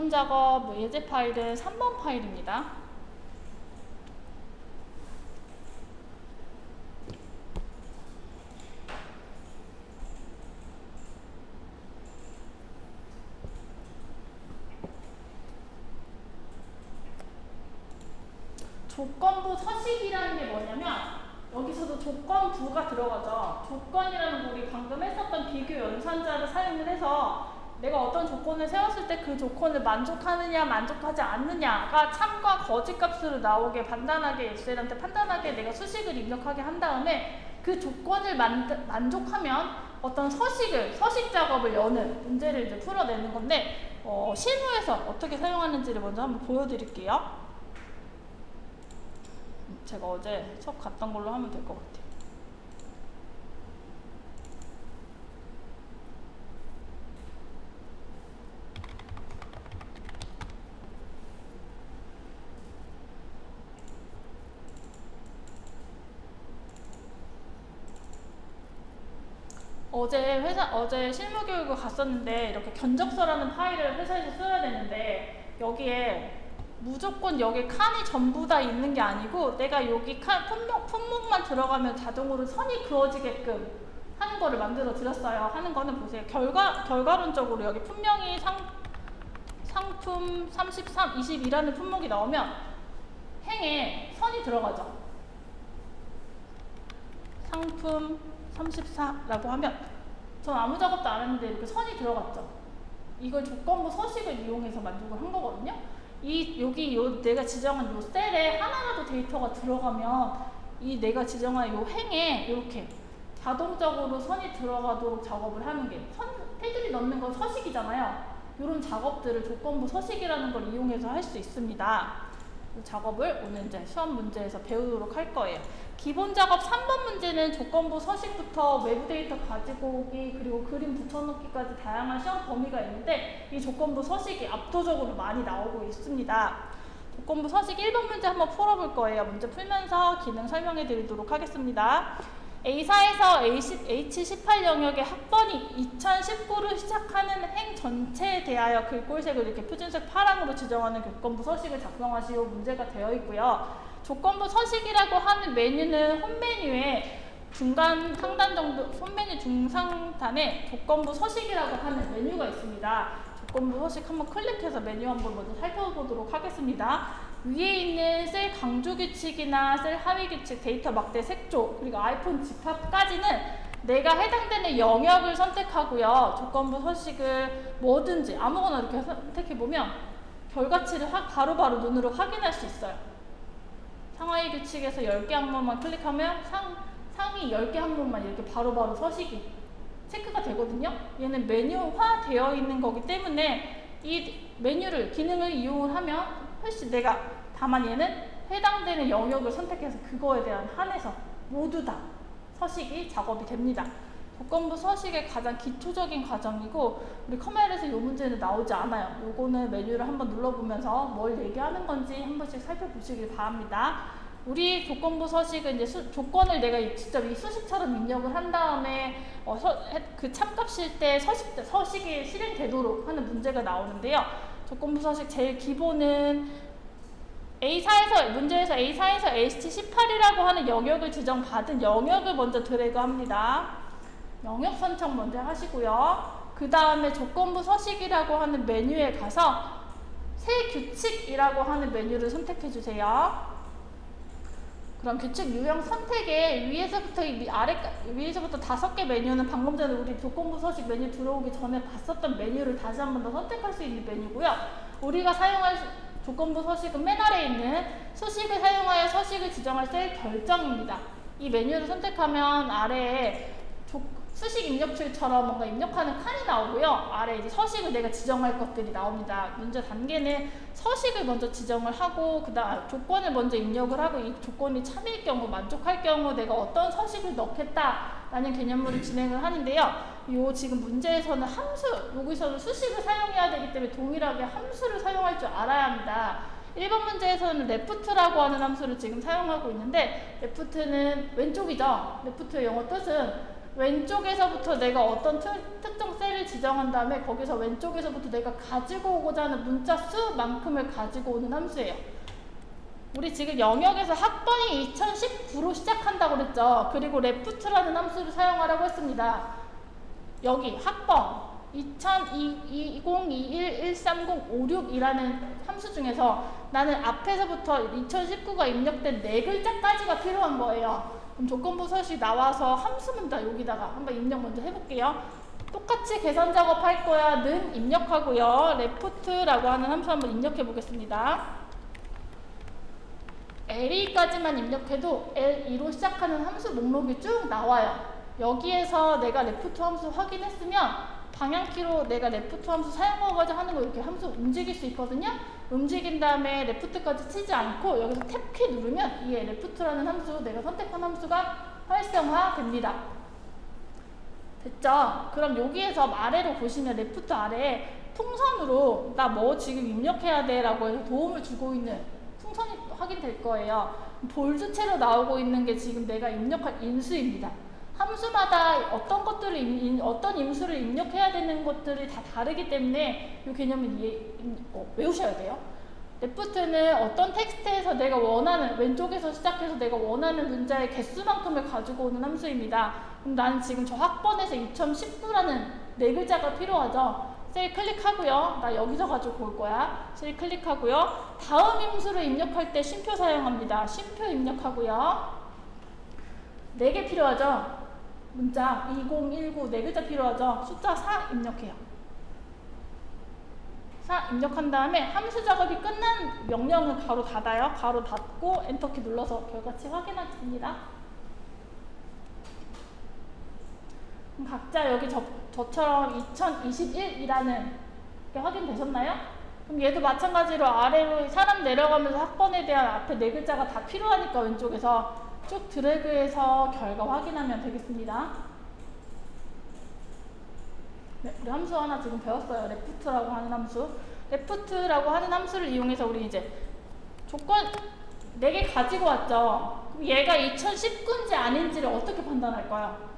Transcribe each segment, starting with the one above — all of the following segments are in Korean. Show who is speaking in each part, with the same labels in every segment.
Speaker 1: 작업 예제 파일은 3번 파일입니다. 조건부 서식이라는 게 뭐냐면 여기서도 조건부가 들어가죠. 조건이라는 거 우리 방금 했었던 비교 연산자를 사용을 해서 내가 어떤 조건을 세웠을 때 그 조건을 만족하느냐 만족하지 않느냐가 참과 거짓 값으로 나오게 판단하게 엑셀한테 판단하게 내가 수식을 입력하게 한 다음에 그 조건을 만족하면 어떤 서식 작업을 여는 문제를 이제 풀어내는 건데 실무에서 어떻게 사용하는지를 먼저 한번 보여드릴게요. 제가 어제 수업 갔던 걸로 하면 될 것 같아요. 어제 실무 교육을 갔었는데 이렇게 견적서라는 파일을 회사에서 써야 되는데 여기에 무조건 여기 칸이 전부 다 있는 게 아니고 내가 여기 품목만 들어가면 자동으로 선이 그어지게끔 하는 거를 만들어 드렸어요. 하는 거는 보세요. 결과론적으로 여기 분명히 상품 33, 22라는 품목이 나오면 행에 선이 들어가죠. 상품 34라고 하면 전 아무 작업도 안 했는데 이렇게 선이 들어갔죠. 이걸 조건부 서식을 이용해서 만족을 한 거거든요. 내가 지정한 요 셀에 하나라도 데이터가 들어가면 이 내가 지정한 요 행에 이렇게 자동적으로 선이 들어가도록 작업을 하는 게 테두리 넣는 건 서식이잖아요. 이런 작업들을 조건부 서식이라는 걸 이용해서 할 수 있습니다. 이 작업을 오늘 이제 시험 문제에서 배우도록 할 거예요. 기본 작업 3번 문제는 조건부 서식부터 외부 데이터 가지고 오기 그리고 그림 붙여넣기까지 다양한 시험 범위가 있는데 이 조건부 서식이 압도적으로 많이 나오고 있습니다. 조건부 서식 1번 문제 한번 풀어볼 거예요. 문제 풀면서 기능 설명해 드리도록 하겠습니다. A4에서 H18 영역의 학번이 2019로 시작하는 행 전체에 대하여 글꼴색을 이렇게 표준색 파랑으로 지정하는 조건부 서식을 작성하시오 문제가 되어 있고요. 조건부 서식이라고 하는 메뉴는 홈 메뉴에 중간 상단 정도, 홈 메뉴 중상단에 조건부 서식이라고 하는 메뉴가 있습니다. 조건부 서식 한번 클릭해서 메뉴 한번 먼저 살펴보도록 하겠습니다. 위에 있는 셀 강조 규칙이나 셀 하위 규칙, 데이터 막대 색조, 그리고 아이폰 집합까지는 내가 해당되는 영역을 선택하고요. 조건부 서식을 뭐든지 아무거나 이렇게 선택해보면 결과치를 바로바로 눈으로 확인할 수 있어요. 상하위 규칙에서 10개 항목만 클릭하면 상위 10개 항목만 이렇게 바로바로 서식이 체크가 되거든요. 얘는 메뉴화 되어 있는 거기 때문에 이 기능을 이용을 하면 훨씬 다만 얘는 해당되는 영역을 선택해서 그거에 대한 한해서 모두 다 서식이 작업이 됩니다. 조건부 서식의 가장 기초적인 과정이고 우리 커멜에서 이 문제는 나오지 않아요. 요거는 메뉴를 한번 눌러보면서 뭘 얘기하는 건지 한 번씩 살펴보시길 바랍니다. 우리 조건부 서식은 이제 조건을 내가 직접 이 수식처럼 입력을 한 다음에 그 참값일 때 서식이 실행되도록 하는 문제가 나오는데요. 조건부 서식 제일 기본은 문제에서 A4에서 HT18이라고 하는 영역을 지정받은 영역을 먼저 드래그합니다. 영역 선택 먼저 하시고요. 그 다음에 조건부 서식이라고 하는 메뉴에 가서 새 규칙이라고 하는 메뉴를 선택해 주세요. 그럼 규칙 유형 선택에 위에서부터 5개 메뉴는 방금 전에 우리 조건부 서식 메뉴 들어오기 전에 봤었던 메뉴를 다시 한 번 더 선택할 수 있는 메뉴고요. 우리가 사용할 조건부 서식은 맨 아래에 있는 수식을 사용하여 서식을 지정할 셀 결정입니다. 이 메뉴를 선택하면 아래에 수식 입력줄처럼 뭔가 입력하는 칸이 나오고요. 아래 이제 서식을 내가 지정할 것들이 나옵니다. 문제 단계는 서식을 먼저 지정을 하고 그다음 조건을 먼저 입력을 하고 이 조건이 참일 경우 만족할 경우 내가 어떤 서식을 넣겠다라는 개념으로 진행을 하는데요. 요 지금 문제에서는 여기서는 수식을 사용해야 되기 때문에 동일하게 함수를 사용할 줄 알아야 합니다. 1번 문제에서는 left라고 하는 함수를 지금 사용하고 있는데 left는 왼쪽이죠. left의 영어 뜻은 왼쪽에서부터 내가 어떤 특정 셀을 지정한 다음에 거기서 왼쪽에서부터 내가 가지고 오고자 하는 문자 수만큼을 가지고 오는 함수예요. 우리 지금 영역에서 학번이 2019로 시작한다고 그랬죠. 그리고 left라는 함수를 사용하라고 했습니다. 여기 학번 2021-13056이라는 함수 중에서 나는 앞에서부터 2019가 입력된 4글자까지가 필요한 거예요. 그럼 조건부 서식 나와서 함수는 다 여기다가 한번 입력 먼저 해볼게요. 똑같이 계산 작업할 거야. 는 입력하고요. left라고 하는 함수 한번 입력해 보겠습니다. L2까지만 입력해도 L2로 시작하는 함수 목록이 쭉 나와요. 여기에서 내가 레프트 함수 확인했으면 방향키로 내가 레프트 함수 사용하고자 하는 거 이렇게 함수 움직일 수 있거든요. 움직인 다음에 레프트까지 치지 않고 여기서 탭키 누르면 이 레프트라는 함수, 내가 선택한 함수가 활성화됩니다. 됐죠? 그럼 여기에서 아래로 보시면 레프트 아래에 풍선으로 나 뭐 지금 입력해야 돼 라고 해서 도움을 주고 있는 풍선이 확인될 거예요. 볼드체로 나오고 있는 게 지금 내가 입력할 인수입니다. 함수마다 어떤 것들을 어떤 임수를 입력해야 되는 것들이 다 다르기 때문에 이 개념을 외우셔야 돼요. 레프트는 어떤 텍스트에서 내가 원하는, 왼쪽에서 시작해서 내가 원하는 문자의 개수만큼을 가지고 오는 함수입니다. 그럼 나는 지금 저 학번에서 2019라는 4글자가 필요하죠. 셀 클릭하고요. 나 여기서 가지고 올 거야. 셀 클릭하고요. 다음 임수를 입력할 때 쉼표 사용합니다. 쉼표 입력하고요. 4개 필요하죠. 문자 2019 4글자 필요하죠. 숫자 4 입력해요. 4 입력한 다음에 함수 작업이 끝난 명령은 가로 닫아요. 가로 닫고 엔터키 눌러서 결과치 확인하겠습니다. 그럼 각자 여기 저처럼 2021이라는 게 확인되셨나요? 그럼 얘도 마찬가지로 아래로 사람 내려가면서 학번에 대한 앞에 4글자가 다 필요하니까 왼쪽에서 쭉 드래그해서 결과 확인하면 되겠습니다. 네, 우리 함수 하나 지금 배웠어요. 레프트라고 하는 함수. 레프트라고 하는 함수를 이용해서 우리 이제 조건 4개 가지고 왔죠. 그럼 얘가 2019인지 아닌지를 어떻게 판단할까요?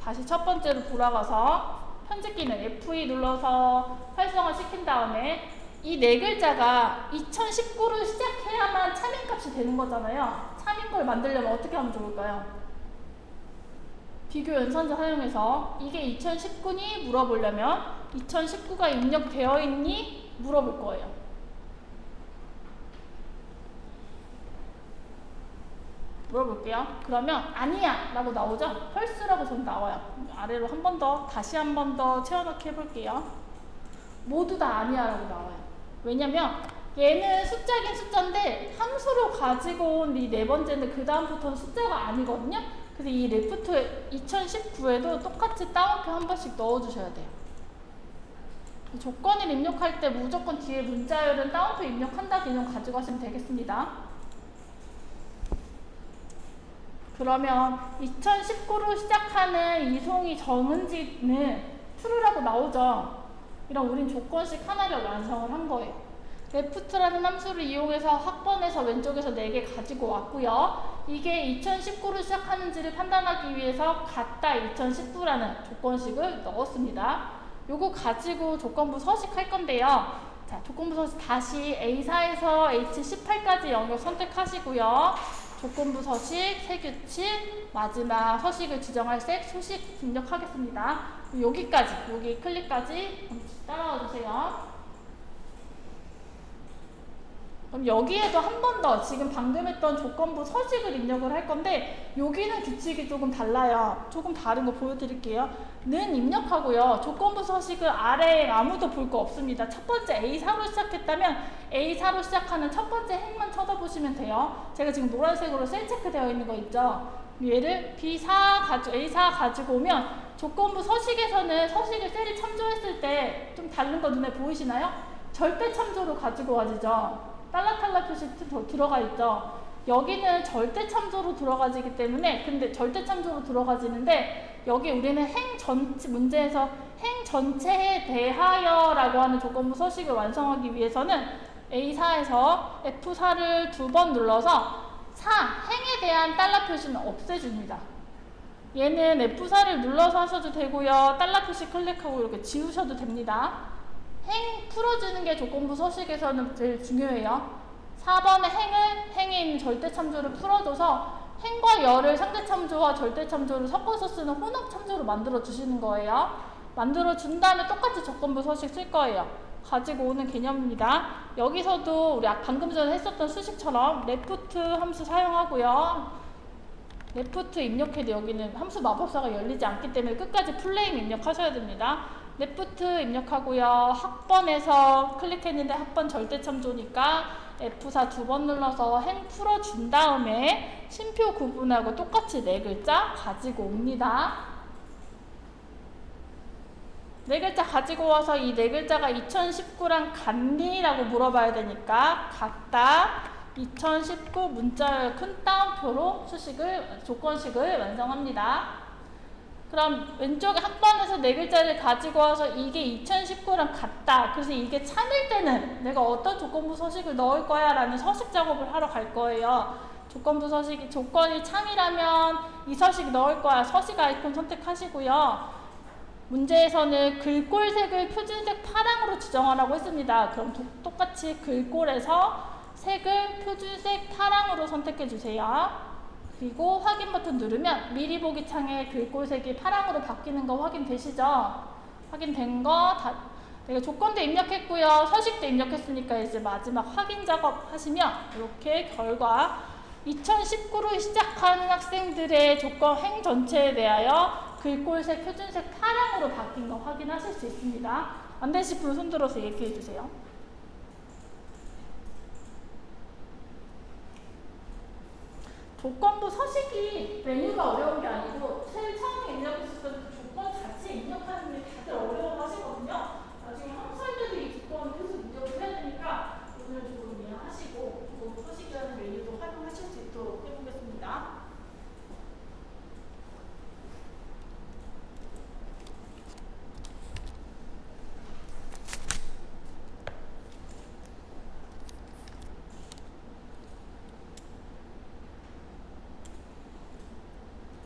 Speaker 1: 다시 첫 번째로 돌아가서 편집기는 F2 눌러서 활성화 시킨 다음에 이 4글자가 2019로 시작해야만 차민값이 되는 거잖아요. 차민걸 만들려면 어떻게 하면 좋을까요? 비교 연산자 사용해서 이게 2019니 물어보려면 2019가 입력되어 있니 물어볼 거예요. 물어볼게요. 그러면 아니야 라고 나오죠? 펄스라고 전 나와요. 아래로 한 번 더, 다시 한 번 더 채워넣기 해볼게요. 모두 다 아니야 라고 나와요. 왜냐면 얘는 숫자긴 숫자인데 함수로 가지고 온 이 4번째는 그 다음부터는 숫자가 아니거든요. 그래서 이 레프트 2019에도 똑같이 따옴표 한 번씩 넣어주셔야 돼요. 조건을 입력할 때 무조건 뒤에 문자열은 따옴표 입력한다 개념 가지고 하시면 되겠습니다. 그러면 2019로 시작하는 이송이 정은지는 true라고 나오죠. 이런 우린 조건식 하나를 완성을 한 거예요. left라는 함수를 이용해서 학번에서 왼쪽에서 4개 가지고 왔고요. 이게 2019로 시작하는지를 판단하기 위해서 같다 2019라는 조건식을 넣었습니다. 요거 가지고 조건부 서식할 건데요. 자, 조건부 서식 다시 A4에서 H18까지 영역 선택하시고요. 조건부 서식, 세규칙, 마지막 서식을 지정할 색, 소식 입력하겠습니다. 여기까지, 여기 클릭까지 따라와 주세요. 그럼 여기에도 한 번 더 지금 방금 했던 조건부 서식을 입력을 할 건데 여기는 규칙이 조금 달라요. 조금 다른 거 보여드릴게요. 는 입력하고요. 조건부 서식을 아래에 아무도 볼 거 없습니다. 첫 번째 A4로 시작했다면 A4로 시작하는 첫 번째 행만 쳐다보시면 돼요. 제가 지금 노란색으로 셀 체크되어 있는 거 있죠. 얘를 A4 가지고 오면 조건부 서식에서는 서식을 셀을 참조했을 때 좀 다른 거 눈에 보이시나요? 절대 참조로 가지고 와지죠. 달러 표시 들어가 있죠. 여기는 절대 참조로 들어가지기 때문에 근데 절대 참조로 들어가지는데 여기 우리는 행 전체 문제에서 행 전체에 대하여 라고 하는 조건부 서식을 완성하기 위해서는 A4에서 F4를 2번 눌러서 행에 대한 달러 표시는 없애줍니다. 얘는 F4를 눌러서 하셔도 되고요. 달러 표시 클릭하고 이렇게 지우셔도 됩니다. 행 풀어주는 게 조건부 서식에서는 제일 중요해요. 4번의 행에 있는 절대참조를 풀어줘서 행과 열을 상대참조와 절대참조를 섞어서 쓰는 혼합참조로 만들어 주시는 거예요. 만들어 준 다음에 똑같이 조건부 서식 쓸 거예요. 가지고 오는 개념입니다. 여기서도 우리 방금 전에 했었던 수식처럼 레프트 함수 사용하고요. 레프트 입력해도 여기는 함수 마법사가 열리지 않기 때문에 끝까지 풀네임 입력하셔야 됩니다. 레프트 입력하고요. 학번에서 클릭했는데 학번 절대참조니까 F4 두 번 눌러서 행 풀어준 다음에 심표 구분하고 똑같이 네 글자 가지고 옵니다. 네 글자 가지고 와서 이 네 글자가 2019랑 같니? 라고 물어봐야 되니까 같다. 2019 문자열 큰 따옴표로 조건식을 완성합니다. 그럼 왼쪽에 학번에서 네 글자를 가지고 와서 이게 2019랑 같다. 그래서 이게 참일 때는 내가 어떤 조건부 서식을 넣을 거야 라는 서식 작업을 하러 갈 거예요. 조건부 서식이 조건이 참이라면 이 서식 넣을 거야. 서식 아이콘 선택하시고요. 문제에서는 글꼴색을 표준색 파랑으로 지정하라고 했습니다. 그럼 똑같이 글꼴에서 색을 표준색 파랑으로 선택해 주세요. 그리고 확인 버튼 누르면 미리 보기 창에 글꼴색이 파랑으로 바뀌는 거 확인되시죠? 확인된 거 내가 조건도 입력했고요. 서식도 입력했으니까 이제 마지막 확인 작업 하시면 이렇게 결과 2019로 시작하는 학생들의 조건 행 전체에 대하여 글꼴색 표준색 파랑으로 바뀐 거 확인하실 수 있습니다. 안 되실 분 손들어서 얘기해 주세요. 조건부 서식이 메뉴가 어려운 게 아니고 제일 처음에 입력했었던 조건 자체 입력하는 게 다들 어려워하시거든요. 나중에 함수할 때도 이 조건을 계속 입력을 해야 되니까 오늘 조금 이해하시고 조건부 서식이라는 메뉴도 활용하실 수 있도록 해보겠습니다.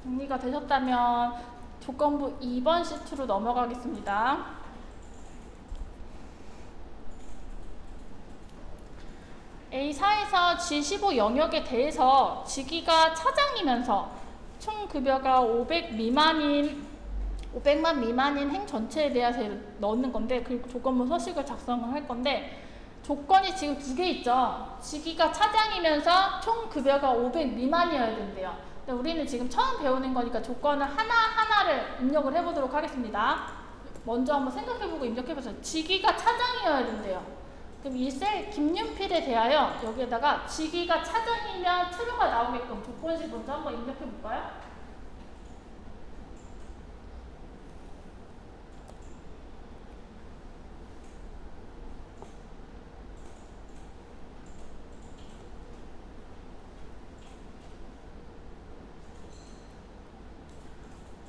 Speaker 1: 정리가 되셨다면 조건부 2번 시트로 넘어가겠습니다. A4에서 G15 영역에 대해서 직위가 차장이면서 총 급여가 500만 미만인 행 전체에 대해서 넣는 건데 그 조건부 서식을 작성을 할 건데 조건이 지금 두 개 있죠. 직위가 차장이면서 총 급여가 500 미만이어야 된대요. 근데 우리는 지금 처음 배우는 거니까 조건을 하나하나를 입력을 해보도록 하겠습니다. 먼저 한번 생각해보고 입력해보세요. 직위가 차장이어야 된대요. 그럼 이 셀 김윤필에 대하여 여기에다가 직위가 차장이면 true가 나오게끔 조건식 먼저 한번 입력해볼까요?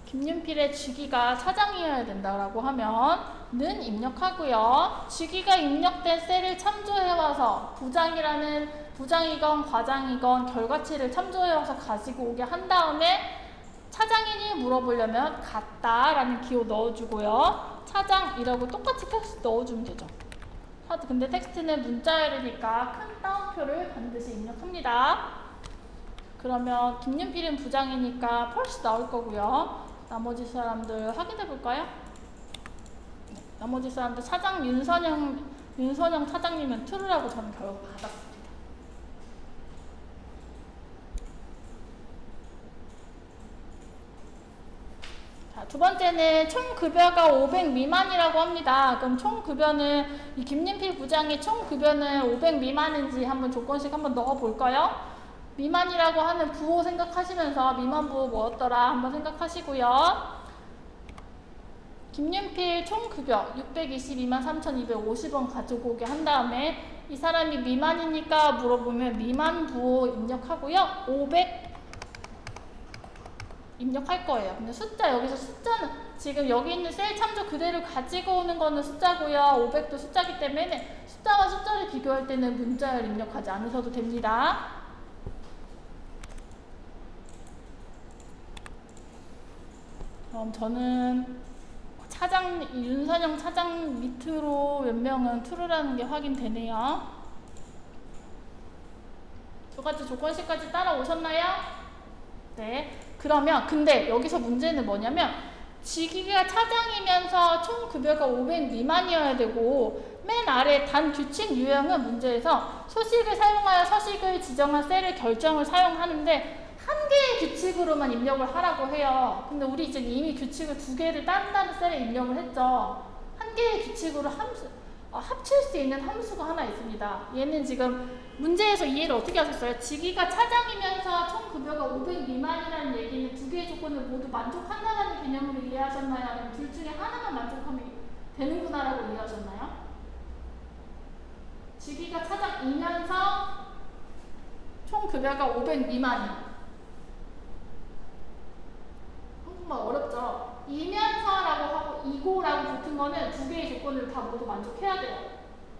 Speaker 1: 김윤필의 직위가 차장이어야 된다라고 하면 는 입력하고요. 직위가 입력된 셀을 참조해와서 부장이건 과장이건 결과치를 참조해와서 가지고 오게 한 다음에 차장이니 물어보려면 같다라는 기호 넣어주고요. 차장이라고 똑같이 텍스트 넣어주면 되죠. 근데 텍스트는 문자열이니까 큰 따옴표를 반드시 입력합니다. 그러면 김윤필은 부장이니까 펄스 나올 거고요. 나머지 사람들 확인해 볼까요? 네, 나머지 사람들 차장 윤선영 차장님은 true라고 저는 결과 받았습니다. 자, 두 번째는 총 급여가 500 미만이라고 합니다. 그럼 총 급여는 이 김윤필 부장의 총 급여는 500 미만인지 한번 조건식 한번 넣어 볼까요? 미만이라고 하는 부호 생각하시면서 미만 부호 뭐였더라 한번 생각하시고요. 김윤필 총급여 622만 3,250원 가지고 오게 한 다음에 이 사람이 미만이니까 물어보면 미만 부호 입력하고요. 500 입력할 거예요. 근데 여기서 숫자는 지금 여기 있는 셀 참조 그대로 가지고 오는 거는 숫자고요. 500도 숫자기 때문에 숫자와 숫자를 비교할 때는 문자열 입력하지 않으셔도 됩니다. 그럼 저는 윤선영 차장 밑으로 몇 명은 true라는 게 확인되네요. 두 가지 조건식까지 따라오셨나요? 네. 그러면 근데 여기서 문제는 뭐냐면 직위가 차장이면서 총 급여가 500 미만이어야 되고 맨 아래 단 규칙 유형은 문제에서 소식을 사용하여 서식을 지정한 셀을 결정을 사용하는데 한 개의 규칙으로만 입력을 하라고 해요. 근데 우리 이제 이미 규칙을 두 개를 다른 셀에 입력을 했죠. 한 개의 규칙으로 합칠 수 있는 함수가 하나 있습니다. 얘는 지금 문제에서 이해를 어떻게 하셨어요? 직위가 차장이면서 총 급여가 500 미만이라는 얘기는 두 개의 조건을 모두 만족한다는 개념으로 이해하셨나요? 아니면 둘 중에 하나만 만족하면 되는구나라고 이해하셨나요? 직위가 차장이면서 총 급여가 500 미만이요. 한국말 어렵죠? 이면서라고 하고 이고라고 붙은 거는 두 개의 조건을 다 모두 만족해야 돼요.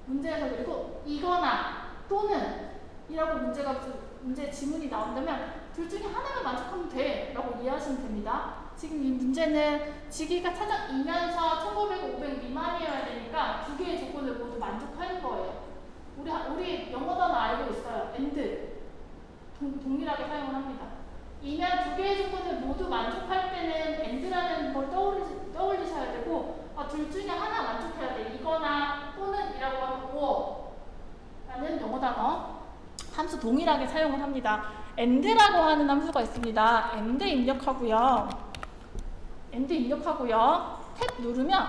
Speaker 1: 문제에서 그리고 이거나 또는 이라고 문제 지문이 나온다면 둘 중에 하나만 만족하면 돼 라고 이해하시면 됩니다. 지금 이 문제는 직위가 차장이면서 1900, 500 미만이어야 되니까 두 개의 조건을 모두 만족하는 거예요. 우리 영어 단어 알고 있어요. and 동일하게 사용을 합니다. 이면 두 개의 조건을 모두 만족할 때는 and라는 걸 떠올리셔야 되고 둘 중에 하나 만족해야 돼. 이거나 또는 이라고 하면 or 라는 영어 단어 함수 동일하게 사용을 합니다. and라고 하는 함수가 있습니다. and 입력하고요. 탭 누르면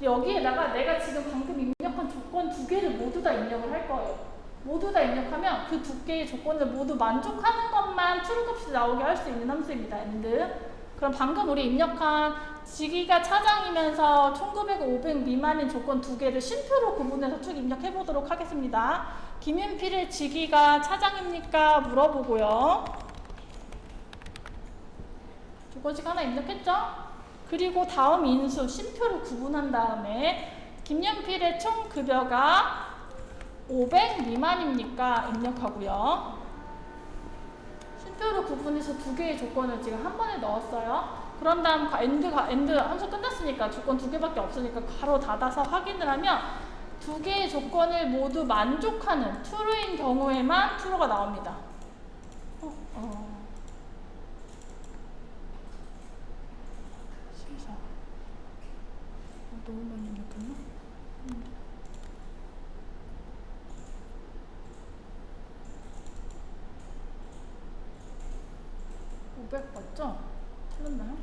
Speaker 1: 여기에다가 내가 지금 방금 입력한 조건 두 개를 모두 다 입력을 할 거예요. 모두 다 입력하면 그 두 개의 조건을 모두 만족하는 것만 true 값이 나오게 할 수 있는 함수입니다. and. 그럼 방금 우리 입력한 직위가 차장이면서 1900, 500 미만인 조건 두 개를 쉼표로 구분해서 쭉 입력해 보도록 하겠습니다. 김윤필의 직위가 차장입니까? 물어보고요. 조건식 하나 입력했죠? 그리고 다음 인수 쉼표로 구분한 다음에 김윤필의 총 급여가 500 미만입니까? 입력하고요. 쉼표로 구분해서 두 개의 조건을 지금 한 번에 넣었어요. 그런 다음 end 함수 끝났으니까 조건 두 개밖에 없으니까 가로 닫아서 확인을 하면 두 개의 조건을 모두 만족하는 true인 경우에만 true가 나옵니다. 시사. 너무 많이 입력했나? 500 맞죠? 틀렸나요?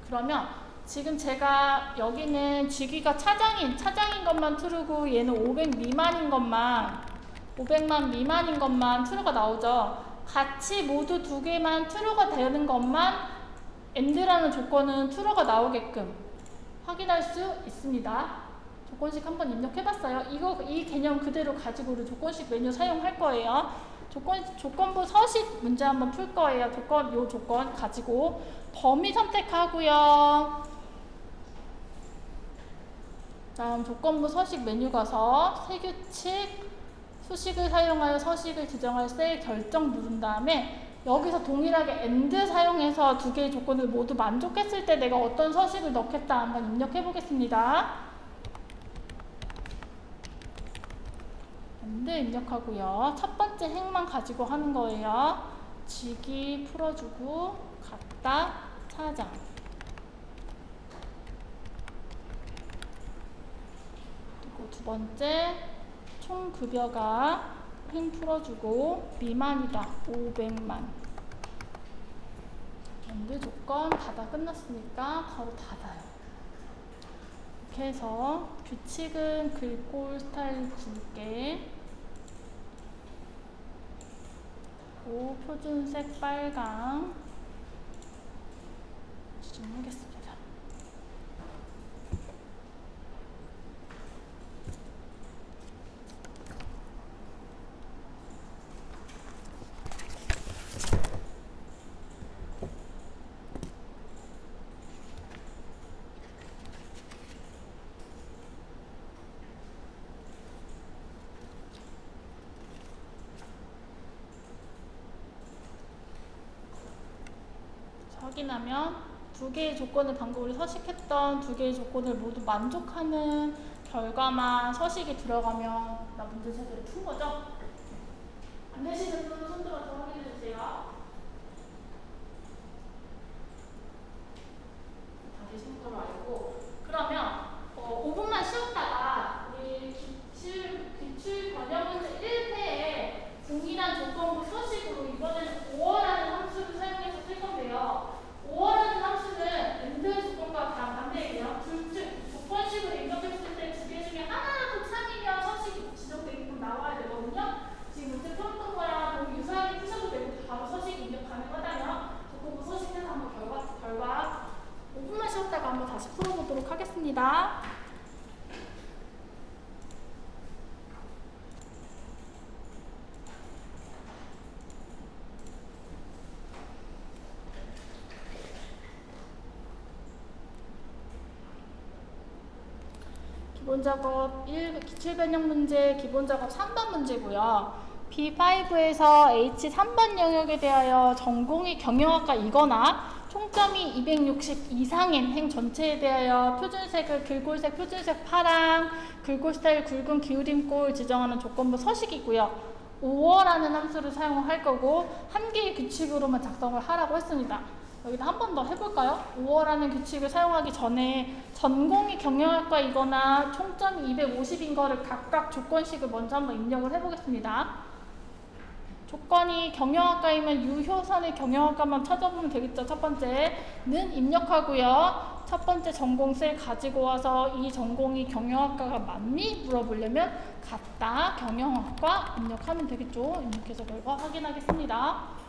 Speaker 1: 그러면 지금 제가 여기는 직위가 차장인 것만 true고 얘는 500 미만인 것만 500만 미만인 것만 true가 나오죠. 같이 모두 두 개만 true가 되는 것만 and라는 조건은 true가 나오게끔 확인할 수 있습니다. 조건식 한번 입력해봤어요. 이 개념 그대로 가지고 우리 조건식 메뉴 사용할 거예요. 조건부 서식 문제 한번 풀 거예요. 요 조건 가지고 범위 선택하고요. 다음 조건부 서식 메뉴 가서 새 규칙 수식을 사용하여 서식을 지정할 셀 결정 누른 다음에 여기서 동일하게 and 사용해서 두 개의 조건을 모두 만족했을 때 내가 어떤 서식을 넣겠다 한번 입력해 보겠습니다. and 입력하고요. 첫 번째 행만 가지고 하는 거예요. 직위 풀어주고 같다 차장. 그리고 두 번째 총 급여가 행 풀어주고 미만이다 500만. and 조건 닫아 끝났으니까 바로 닫아요. 이렇게 해서 규칙은 글꼴 스타일 굵게 오 표준색 빨강 지정하겠습니다. 확인하면 두 개의 조건을 방금 우리 서식했던 두 개의 조건을 모두 만족하는 결과만 서식이 들어가면 나 문제 제대로 푼 거죠? 안 되시는 분은 손 들어서 확인해 주세요. 다 되신 걸로 알고. 그러면 5분만 쉬었다가 우리 기출 변형 문제 1회에 동일한 조건부 서식으로 이번에는 5어라는 함수를 사용해서 쓸 건데요. 5어라는 함수는 엔드 조건과 반대예요. 조건식으로 입력했을 때 두 개 중에 하나라도 참이면 서식이 지정되게끔 나와야 되거든요. 지금 문제 풀었던 거랑 너무 유사하게 푸셔도 되고 바로 서식 입력 가능하다면 조건부 서식해서 한번 결과 5분만 쉬었다가 한번 다시 풀어보도록 하겠습니다. 기본작업 1 기출변형 문제 기본작업 3번 문제고요. B5에서 H 3번 영역에 대하여 전공이 경영학과이거나 총점이 260 이상인 행 전체에 대하여 표준색을 글꼴색 표준색 파랑, 글꼴 스타일 굵은 기울임꼴 지정하는 조건부 서식이고요. 5어라는 함수를 사용할 거고 한 개의 규칙으로만 작성을 하라고 했습니다. 여기다 한 번 더 해볼까요? 5어라는 규칙을 사용하기 전에 전공이 경영학과이거나 총점이 250인 거를 각각 조건식을 먼저 한번 입력을 해보겠습니다. 조건이 경영학과이면 유효선의 경영학과만 찾아보면 되겠죠. 첫 번째는 입력하고요. 첫 번째 전공 셀 가지고 와서 이 전공이 경영학과가 맞니? 물어보려면 같다. 경영학과 입력하면 되겠죠. 입력해서 결과 확인하겠습니다.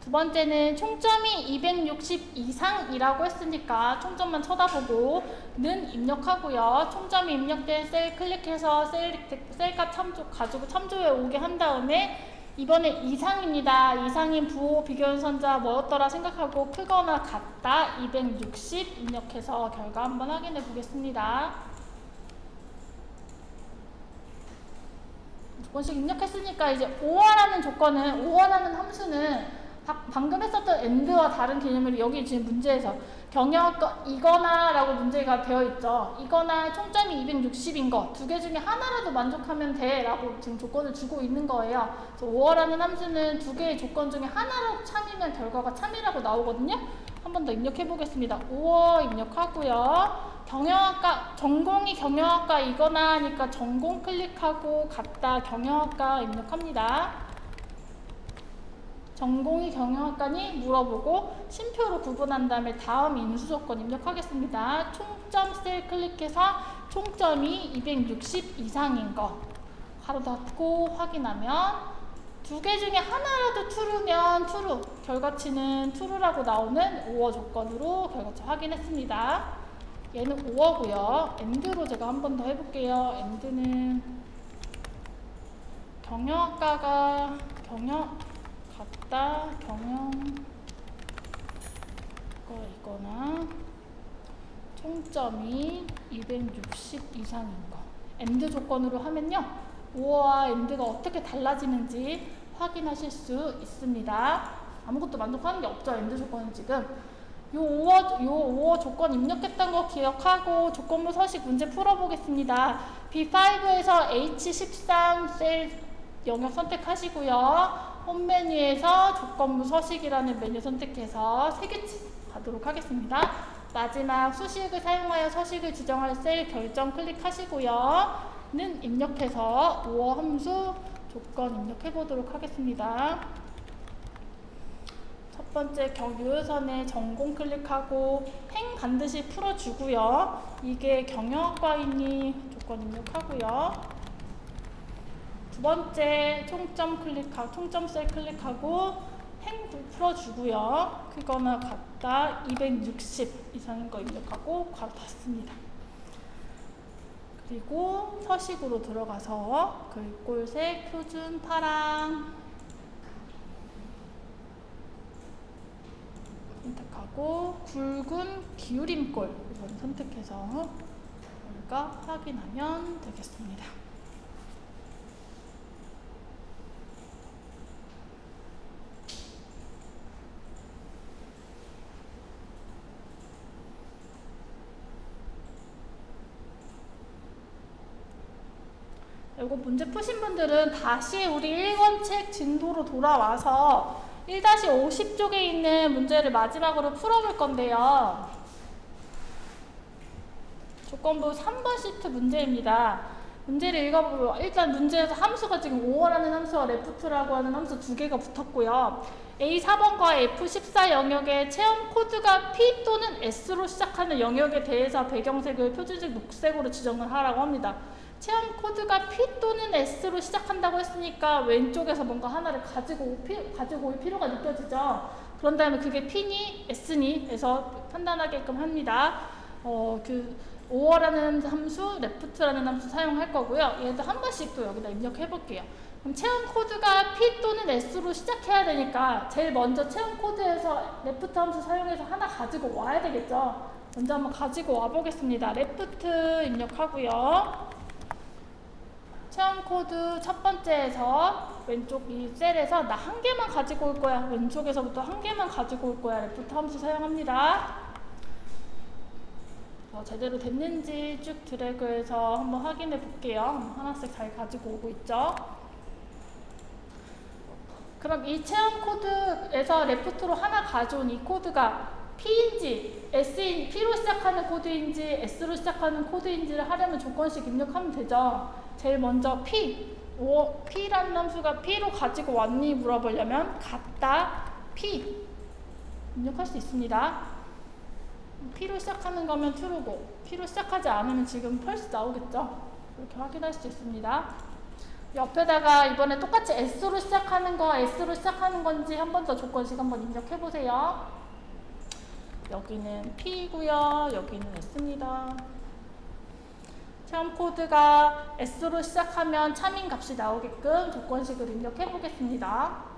Speaker 1: 두 번째는 총점이 260 이상이라고 했으니까 총점만 쳐다보고 는 입력하고요. 총점이 입력된 셀 클릭해서 셀값 가지고 참조해 오게 한 다음에 이번에 이상입니다. 이상인 부호 비교연선자 뭐였더라 생각하고 크거나 같다 260 입력해서 결과 한번 확인해 보겠습니다. 조건식 입력했으니까 이제 5어라는 함수는 방금 했었던 AND와 다른 개념으로 여기 지금 문제에서 경영학과 이거나 라고 문제가 되어 있죠. 이거나 총점이 260인 거 두 개 중에 하나라도 만족하면 돼 라고 지금 조건을 주고 있는 거예요. 그래서 5어라는 함수는 두 개의 조건 중에 하나라도 참이면 결과가 참이라고 나오거든요. 한 번 더 입력해 보겠습니다. 5어 입력하고요. 경영학과 전공이 경영학과이거나 하니까 전공 클릭하고 같다 경영학과 입력합니다. 전공이 경영학과니 물어보고 심표로 구분한 다음에 다음 인수조건 입력하겠습니다. 총점 셀 클릭해서 총점이 260 이상인 거 가로 닫고 확인하면 두 개 중에 하나라도 true면 true, 결과치는 true라고 나오는 5어 조건으로 결과치 확인했습니다. 얘는 5어고요. AND로 제가 한 번 더 해볼게요. AND는 경영학과가 같다 경영학과이거나 총점이 260 이상인 거. AND 조건으로 하면요. 5어와 AND가 어떻게 달라지는지 확인하실 수 있습니다. 아무것도 만족하는 게 없죠. AND 조건은 지금. 요 5어 조건 입력했던 거 기억하고 조건부 서식 문제 풀어보겠습니다. B5에서 H13 셀 영역 선택하시고요. 홈 메뉴에서 조건부 서식이라는 메뉴 선택해서 3개치 가도록 하겠습니다. 마지막 수식을 사용하여 서식을 지정할 셀 결정 클릭하시고요. 는 입력해서 5어 함수 조건 입력해 보도록 하겠습니다. 첫 번째 유효선에 전공 클릭하고 행 반드시 풀어주고요. 이게 경영학과이니 조건 입력하고요. 두 번째 총점 셀 클릭하고 행 풀어주고요. 그거나 같다 260 이상인 거 입력하고 괄호 닫습니다. 그리고 서식으로 들어가서 글꼴색 표준 파랑 하고 굵은 기울임골 이번 선택해서 우리가 확인하면 되겠습니다. 이거 문제 푸신 분들은 다시 우리 1권 책 진도로 돌아와서 1-50쪽에 있는 문제를 마지막으로 풀어볼 건데요. 조건부 3번 시트 문제입니다. 문제를 읽어보면 일단 문제에서 함수가 지금 5호라는 함수와 레프트라고 하는 함수 두 개가 붙었고요. A4번과 F14 영역의 체험 코드가 P 또는 S로 시작하는 영역에 대해서 배경색을 표준색 녹색으로 지정을 하라고 합니다. 체험 코드가 P 또는 S로 시작한다고 했으니까 왼쪽에서 뭔가 하나를 가지고 올 필요가 느껴지죠. 그런 다음에 그게 P니 S니 해서 판단하게끔 합니다. 5호라는 함수, 레프트라는 함수 사용할 거고요. 얘도 한 번씩 또 여기다 입력해 볼게요. 그럼 체험 코드가 P 또는 S로 시작해야 되니까 제일 먼저 체험 코드에서 레프트 함수 사용해서 하나 가지고 와야 되겠죠. 먼저 한번 가지고 와 보겠습니다. 레프트 입력하고요. 체험 코드 첫 번째에서 왼쪽 이 셀에서 나 한 개만 가지고 올 거야. 왼쪽에서부터 한 개만 가지고 올 거야. 레프트 함수 사용합니다. 제대로 됐는지 쭉 드래그해서 한번 확인해 볼게요. 하나씩 잘 가지고 오고 있죠. 그럼 이 체험 코드에서 레프트로 하나 가져온 이 코드가 P인지 P로 시작하는 코드인지 S로 시작하는 코드인지를 하려면 조건식 입력하면 되죠. 제일 먼저 P라는 함수가 P로 가지고 왔니 물어보려면 같다 P 입력할 수 있습니다. P로 시작하는 거면 true고 P로 시작하지 않으면 지금 false 나오겠죠. 이렇게 확인할 수 있습니다. 옆에다가 이번에 똑같이 S로 시작하는 거 S로 시작하는 건지 한 번 더 조건식 한번 입력해 보세요. 여기는 P고요. 여기는 S입니다. 체험 코드가 S로 시작하면 참인 값이 나오게끔 조건식을 입력해 보겠습니다.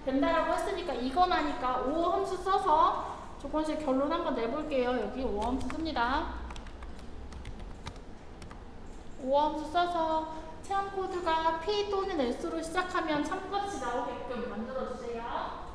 Speaker 1: 된다라고 했으니까 이건 하니까 5호 함수 써서 조건식 결론 한번 내볼게요. 여기 5호 함수 씁니다. 5호 함수 써서 체험 코드가 P 또는 S로 시작하면 참값이 나오게끔 만들어주세요.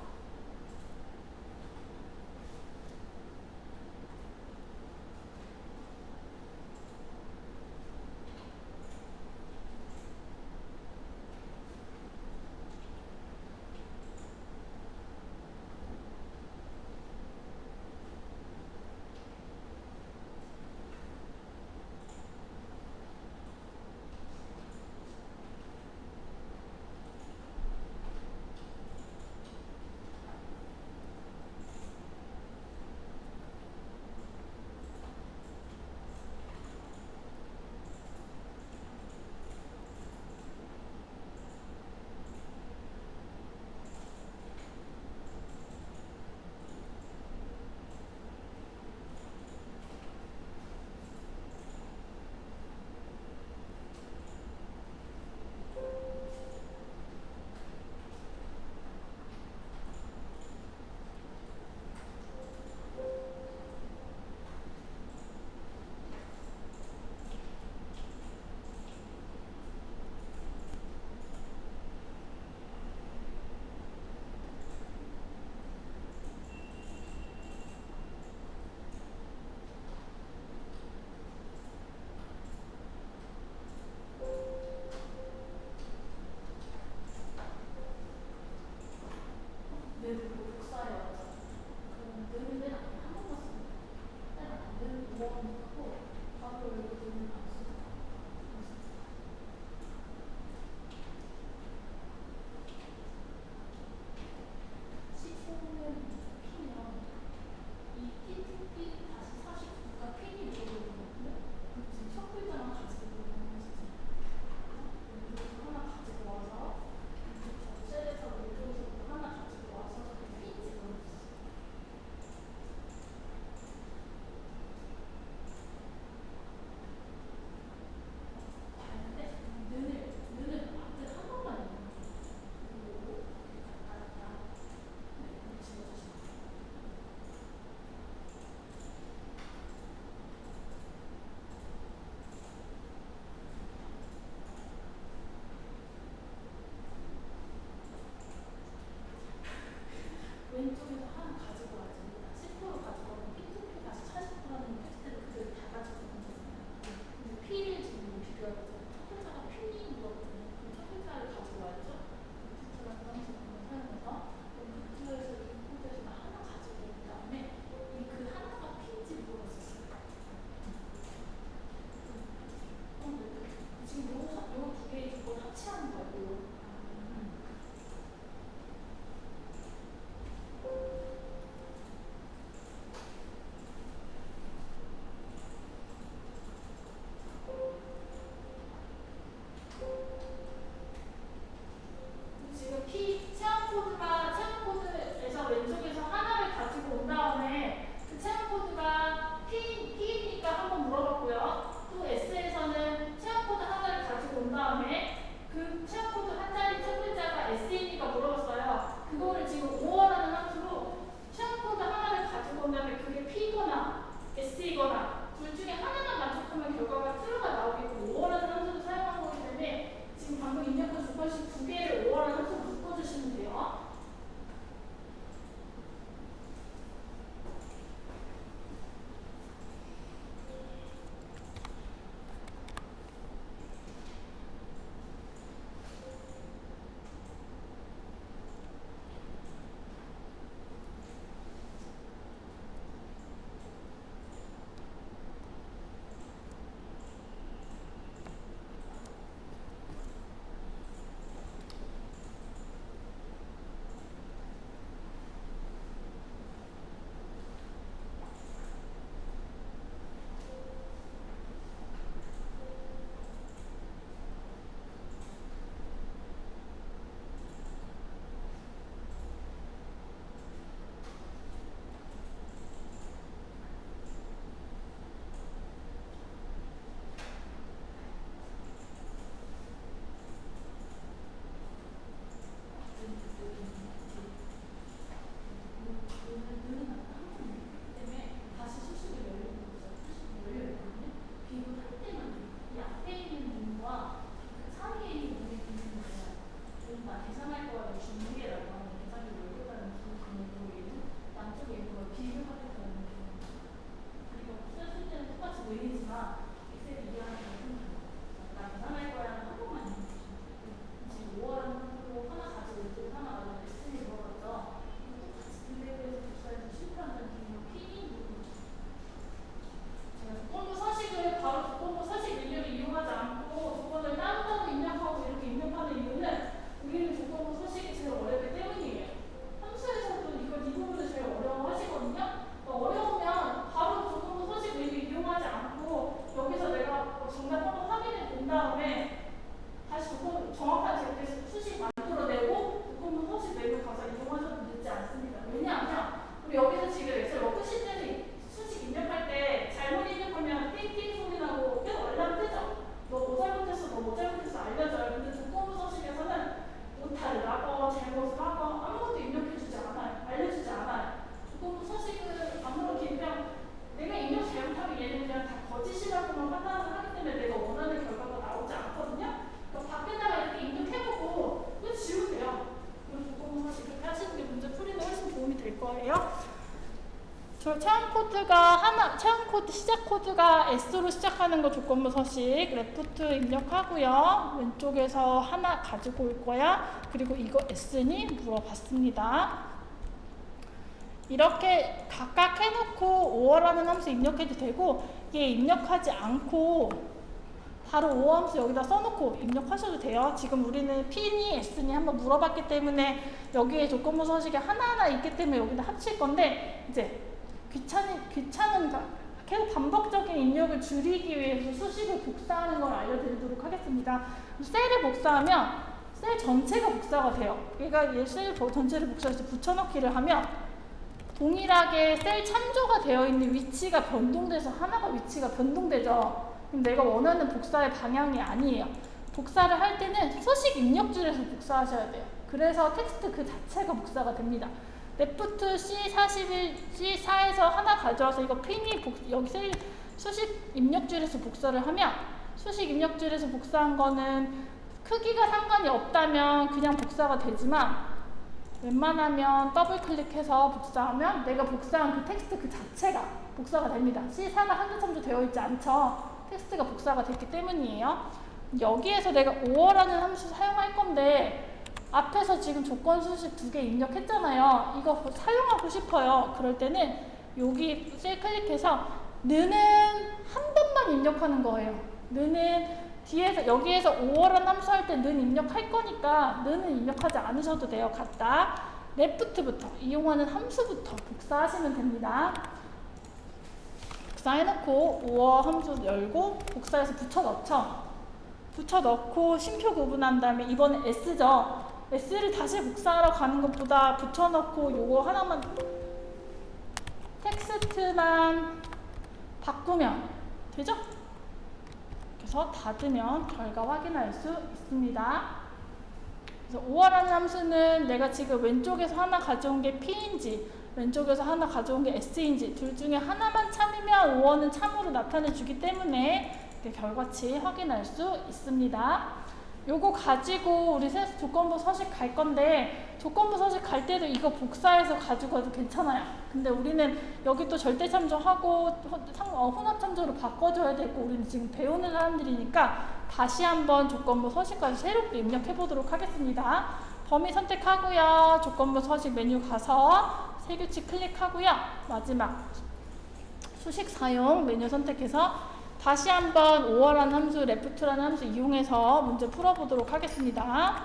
Speaker 1: 시작 코드가 S로 시작하는 거 조건부 서식 레프트 입력하고요. 왼쪽에서 하나 가지고 올 거야. 그리고 이거 S니 물어봤습니다. 이렇게 각각 해놓고 5월라는 함수 입력해도 되고, 얘 입력하지 않고 바로 5월 함수 여기다 써놓고 입력하셔도 돼요. 지금 우리는 P니 S니 한번 물어봤기 때문에 여기에 조건부 서식이 하나하나 있기 때문에 여기다 합칠 건데, 이제 귀찮은 계속 반복적인 입력을 줄이기 위해서 수식을 복사하는 걸 알려드리도록 하겠습니다. 셀을 복사하면 셀 전체가 복사가 돼요. 얘가 셀 전체를 복사해서 붙여넣기를 하면 동일하게 셀 참조가 되어 있는 위치가 변동돼서 하나가 위치가 변동되죠. 그럼 내가 원하는 복사의 방향이 아니에요. 복사를 할 때는 서식 입력줄에서 복사하셔야 돼요. 그래서 텍스트 그 자체가 복사가 됩니다. 레프트 C41, C4에서 하나 가져와서 이거 핀이 여기 셀 수식 입력줄에서 복사를 하면, 수식 입력줄에서 복사한 거는 크기가 상관이 없다면 그냥 복사가 되지만, 웬만하면 더블 클릭해서 복사하면 내가 복사한 그 텍스트 그 자체가 복사가 됩니다. C4가 한자 참조 되어 있지 않죠. 텍스트가 복사가 됐기 때문이에요. 여기에서 내가 5월라는 함수 사용할 건데, 앞에서 지금 조건 수식 2개 입력했잖아요. 이거 사용하고 싶어요. 그럴 때는 여기 셀 클릭해서 는은 한 번만 입력하는 거예요. 는은 뒤에서 여기에서 5월라는 함수 할 때 는 입력할 거니까 는은 입력하지 않으셔도 돼요. 갖다 레프트부터 이용하는 함수부터 복사하시면 됩니다. 복사해놓고 5월 함수 열고 복사해서 붙여넣죠. 붙여넣고 쉼표 구분한 다음에 이번에 S죠. S를 다시 복사하러 가는 것보다 붙여넣고 요거 하나만 텍스트만 바꾸면 되죠? 그래서 닫으면 결과 확인할 수 있습니다. 그래서 5월라는 함수는 내가 지금 왼쪽에서 하나 가져온 게 P인지 왼쪽에서 하나 가져온 게 S인지 둘 중에 하나만 참이면 5월은 참으로 나타내 주기 때문에 결과치 확인할 수 있습니다. 요거 가지고 우리 조건부 서식 갈 건데, 조건부 서식 갈 때도 이거 복사해서 가지고 와도 괜찮아요. 근데 우리는 여기 또 절대 참조하고 혼합 참조로 바꿔줘야 되고, 우리는 지금 배우는 사람들이니까 다시 한번 조건부 서식까지 새롭게 입력해 보도록 하겠습니다. 범위 선택하고요. 조건부 서식 메뉴 가서 세규칙 클릭하고요. 마지막 수식 사용 메뉴 선택해서 다시 한번 5월라는 함수, 레프트라는 함수 이용해서 문제 풀어보도록 하겠습니다.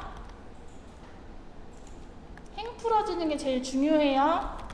Speaker 1: 행 풀어지는 게 제일 중요해요.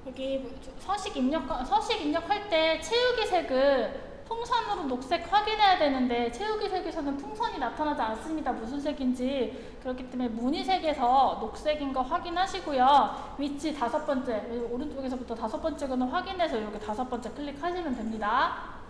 Speaker 1: 여기 서식 입력할 때 채우기 색을 풍선으로 녹색 확인해야 되는데, 채우기 색에서는 풍선이 나타나지 않습니다. 무슨 색인지. 그렇기 때문에 무늬색에서 녹색인 거 확인하시고요. 위치 5번째, 오른쪽에서부터 5번째 거는 확인해서 여기 5번째 클릭하시면 됩니다.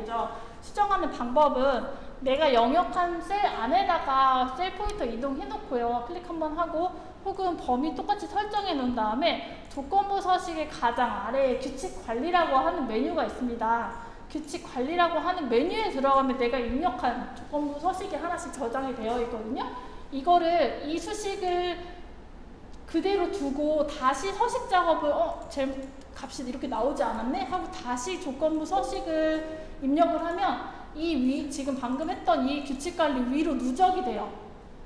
Speaker 1: 되죠. 수정하는 방법은 내가 영역한 셀 안에다가 셀 포인터 이동해놓고요. 클릭 한번 하고 혹은 범위 똑같이 설정해 놓은 다음에 조건부 서식의 가장 아래에 규칙 관리라고 하는 메뉴가 있습니다. 규칙 관리라고 하는 메뉴에 들어가면 내가 입력한 조건부 서식이 하나씩 저장이 되어 있거든요. 이거를 이 수식을 그대로 두고 다시 서식 작업을 제 값이 이렇게 나오지 않았네? 하고 다시 조건부 서식을 입력을 하면 지금 방금 했던 이 규칙 관리 위로 누적이 돼요.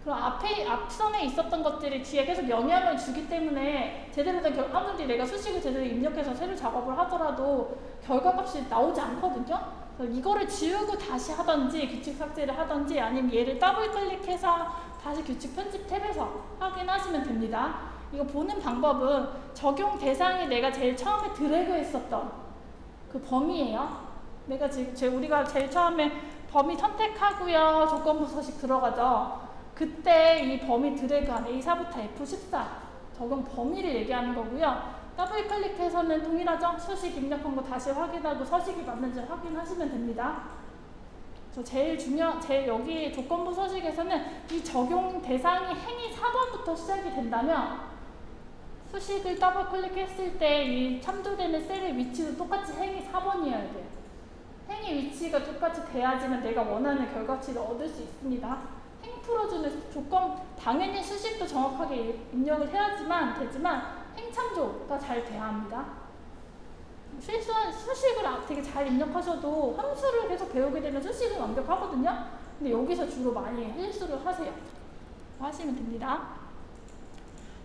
Speaker 1: 그럼 앞선에 있었던 것들이 뒤에 계속 영향을 주기 때문에 제대로 된 아무리 내가 수식을 제대로 입력해서 새로 작업을 하더라도 결과값이 나오지 않거든요. 그래서 이거를 지우고 다시 하던지 규칙 삭제를 하던지 아니면 얘를 더블 클릭해서 다시 규칙 편집 탭에서 확인하시면 됩니다. 이거 보는 방법은 적용 대상이 내가 제일 처음에 드래그 했었던 그 범위예요. 우리가 제일 처음에 범위 선택하고요. 조건부 서식 들어가죠. 그때 이 범위 드래그한 A4부터 F14 적용 범위를 얘기하는 거고요. 더블 클릭해서는 동일하죠? 수식 입력한 거 다시 확인하고 서식이 맞는지 확인하시면 됩니다. 여기 조건부 서식에서는 이 적용 대상이 행위 4번부터 시작이 된다면 수식을 더블 클릭했을 때 이 참조되는 셀의 위치도 똑같이 행위 4번이어야 돼요. 행위 위치가 똑같이 돼야지만 내가 원하는 결과치를 얻을 수 있습니다. 행 풀어주는 조건, 당연히 수식도 정확하게 입력을 되지만 행 참조가 잘 돼야 합니다. 수식을 되게 잘 입력하셔도 함수를 계속 배우게 되면 수식은 완벽하거든요. 근데 여기서 주로 많이 실수를 하세요. 하시면 됩니다.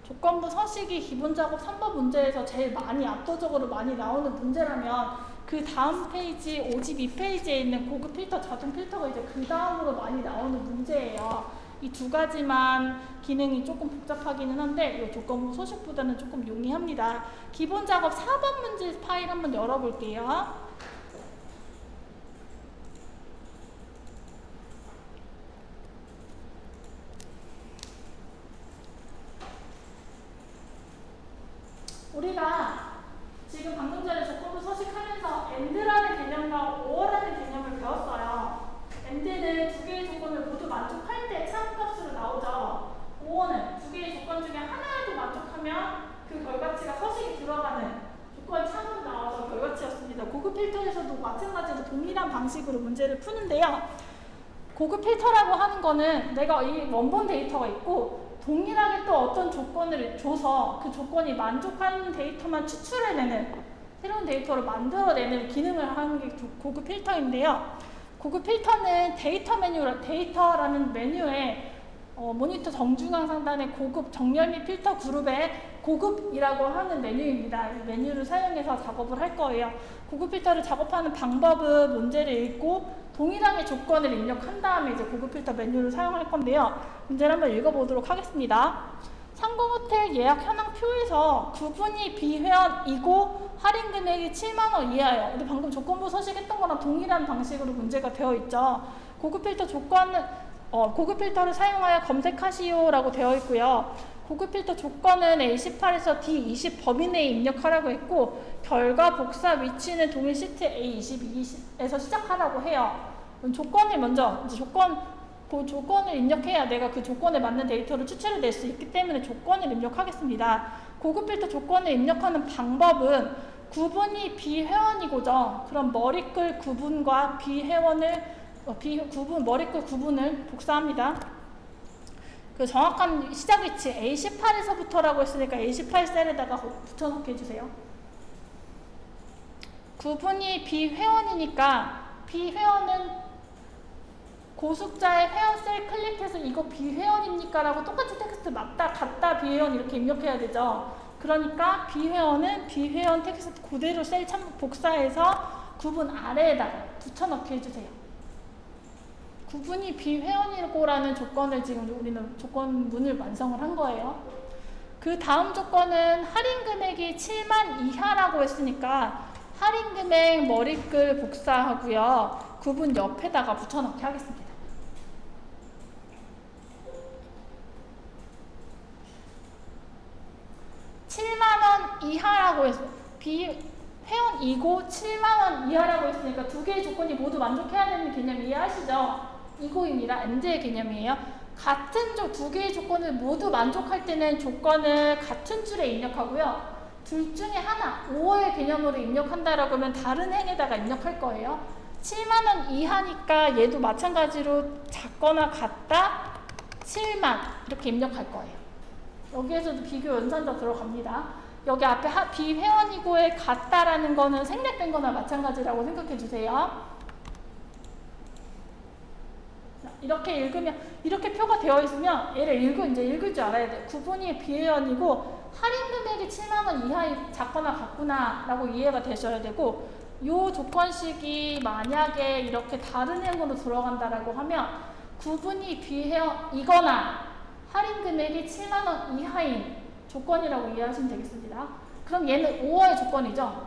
Speaker 1: 조건부 서식이 기본 작업 3번 문제에서 제일 압도적으로 많이 나오는 문제라면 그 다음 페이지 52페이지에 있는 고급 필터, 자동 필터가 이제 그 다음으로 많이 나오는 문제예요. 이 두 가지만 기능이 조금 복잡하기는 한데 이 조건부 서식보다는 조금 용이합니다. 기본 작업 4번 문제 파일 한번 열어볼게요. 우리가 지금 방금 전에 조건부 서식하면서 AND라는 개념과 OR라는 개념을 배웠어요. AND는 두 개의 조건을 모두 만족할 때 참값으로 나오죠. OR는 두 개의 조건 중에 하나라도 만족하면 그 결과치가 서식이 들어가는 조건 참으로 나와서 결과치였습니다. 고급 필터에서도 마찬가지로 동일한 방식으로 문제를 푸는데요. 고급 필터라고 하는 거는 내가 이 원본 데이터가 있고 동일하게 또 어떤 조건을 줘서 그 조건이 만족하는 데이터만 추출해내는 새로운 데이터를 만들어내는 기능을 하는 게 고급 필터인데요. 고급 필터는 데이터라는 메뉴에 모니터 정중앙 상단에 고급 정렬 및 필터 그룹에 고급이라고 하는 메뉴입니다. 이 메뉴를 사용해서 작업을 할 거예요. 고급 필터를 작업하는 방법은 문제를 읽고 동일하게 조건을 입력한 다음에 이제 고급 필터 메뉴를 사용할 건데요. 문제를 한번 읽어보도록 하겠습니다. 상공호텔 예약 현황 표에서 구분이 비회원이고 할인 금액이 7만 원 이하예요. 근데 방금 조건부 서식했던 거랑 동일한 방식으로 문제가 되어 있죠. 고급 필터를 사용하여 검색하시오라고 되어 있고요. 고급 필터 조건은 A18에서 D20 범위 내에 입력하라고 했고 결과 복사 위치는 동일 시트 A22에서 시작하라고 해요. 조건을 먼저 조건을 입력해야 내가 그 조건에 맞는 데이터를 추출해 낼 수 있기 때문에 조건을 입력하겠습니다. 고급 필터 조건을 입력하는 방법은 구분이 비회원이고죠. 그럼 머리글 구분과 머리글 구분을 복사합니다. 그 정확한 시작 위치 A18에서부터라고 했으니까 A18 셀에다가 붙여넣기 해주세요. 구분이 비회원이니까 비회원은 고숙자의 회원 셀 클릭해서 이거 비회원입니까? 라고 똑같이 텍스트 맞다, 같다, 비회원 이렇게 입력해야 되죠. 그러니까 비회원은 비회원 텍스트 그대로 셀 복사해서 구분 아래에다가 붙여넣기 해주세요. 구분이 비회원이고라는 조건을 지금 우리는 조건문을 완성을 한 거예요. 그 다음 조건은 할인 금액이 7만 이하라고 했으니까 할인 금액 머리글 복사하고요. 구분 옆에다가 붙여넣기 하겠습니다. $7만 이하라고 해서 회원이고 7만 원 이하라고 했으니까 두 개의 조건이 모두 만족해야 되는 개념 이해하시죠? 이거입니다. 엔드의 개념이에요. 같은 두 개의 조건을 모두 만족할 때는 조건을 같은 줄에 입력하고요. 둘 중에 하나, 5의 개념으로 입력한다라고 하면 다른 행에다가 입력할 거예요. 7만 원 이하니까 얘도 마찬가지로 작거나 같다, 7만 이렇게 입력할 거예요. 여기에서도 비교 연산자 들어갑니다. 여기 앞에 비회원이고에 같다라는 거는 생략된 거나 마찬가지라고 생각해 주세요. 이렇게 읽으면, 이렇게 표가 되어 있으면 얘를 읽을 줄 알아야 돼요. 구분이 비회원이고 할인 금액이 7만 원 이하이 작거나 같구나 라고 이해가 되셔야 되고, 요 조건식이 만약에 이렇게 다른 행으로 들어간다라고 하면 구분이 비회원이거나 할인 금액이 7만 원 이하인 조건이라고 이해하시면 되겠습니다. 그럼 얘는 5어의 조건이죠.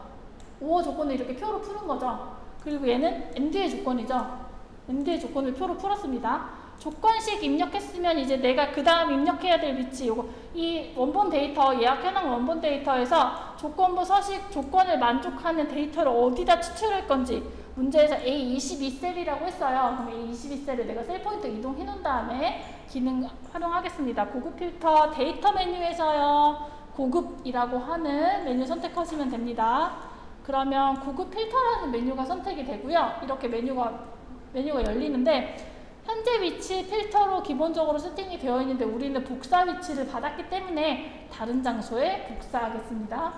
Speaker 1: 5어 조건을 이렇게 표로 푸는 거죠. 그리고 얘는 AND의 조건이죠. AND의 조건을 표로 풀었습니다. 조건식 입력했으면 이제 내가 그 다음 입력해야 될 위치, 요거 이 원본 데이터, 예약해놓은 원본 데이터에서 조건부 서식 조건을 만족하는 데이터를 어디다 추출할 건지 문제에서 A22셀이라고 했어요. 그럼 A22셀을 내가 셀 포인트 이동해 놓은 다음에 기능 활용하겠습니다. 고급 필터 데이터 메뉴에서요. 고급이라고 하는 메뉴 선택하시면 됩니다. 그러면 고급 필터라는 메뉴가 선택이 되고요. 이렇게 메뉴가 열리는데 현재 위치 필터로 기본적으로 세팅이 되어 있는데 우리는 복사 위치를 받았기 때문에 다른 장소에 복사하겠습니다.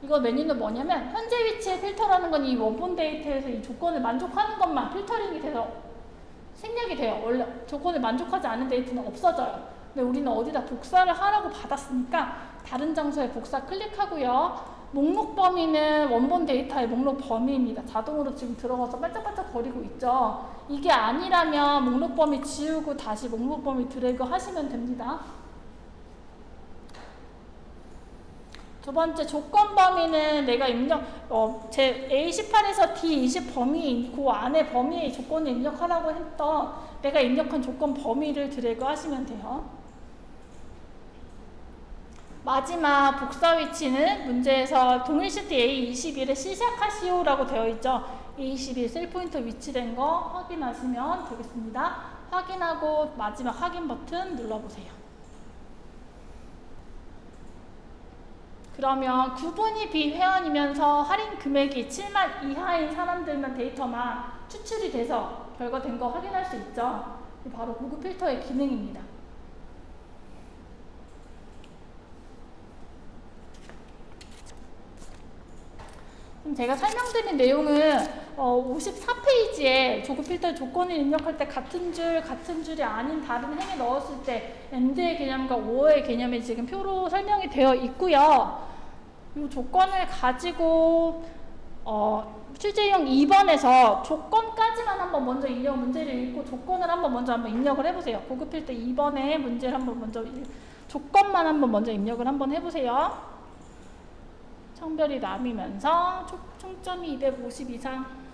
Speaker 1: 이거 메뉴는 뭐냐면 현재 위치의 필터라는 건 이 원본 데이터에서 이 조건을 만족하는 것만 필터링이 돼서 생략이 돼요. 원래 조건을 만족하지 않은 데이터는 없어져요. 근데 우리는 어디다 복사를 하라고 받았으니까 다른 장소에 복사 클릭하고요. 목록 범위는 원본 데이터의 목록 범위입니다. 자동으로 지금 들어가서 반짝반짝 거리고 있죠. 이게 아니라면 목록 범위 지우고 다시 목록 범위 드래그 하시면 됩니다. 두 번째 조건 범위는 내가 제 A18에서 D20 범위, 그 안에 범위의 조건을 입력하라고 했던 내가 입력한 조건 범위를 드래그 하시면 돼요. 마지막 복사 위치는 문제에서 동일 시트 A21에 시작하시오라고 되어 있죠. A21 셀포인터 위치된 거 확인하시면 되겠습니다. 확인하고 마지막 확인 버튼 눌러보세요. 그러면 구분이 비회원이면서 할인 금액이 7만 이하인 사람들만 데이터만 추출이 돼서 결과된 거 확인할 수 있죠. 바로 고급 필터의 기능입니다. 제가 설명드린 내용은 54페이지에 조급 필터 조건을 입력할 때 같은 줄이 아닌 다른 행에 넣었을 때 AND의 개념과 OR의 개념이 지금 표로 설명이 되어 있고요. 이 조건을 가지고 출제형 2번에서 조건까지만 한번 먼저 문제를 읽고 조건을 한번 입력을 해보세요. 고급 필터 2번에 문제를 한번 조건만 한번 먼저 입력을 한번 해보세요. 성별이 남이면서 총점이 250 이상.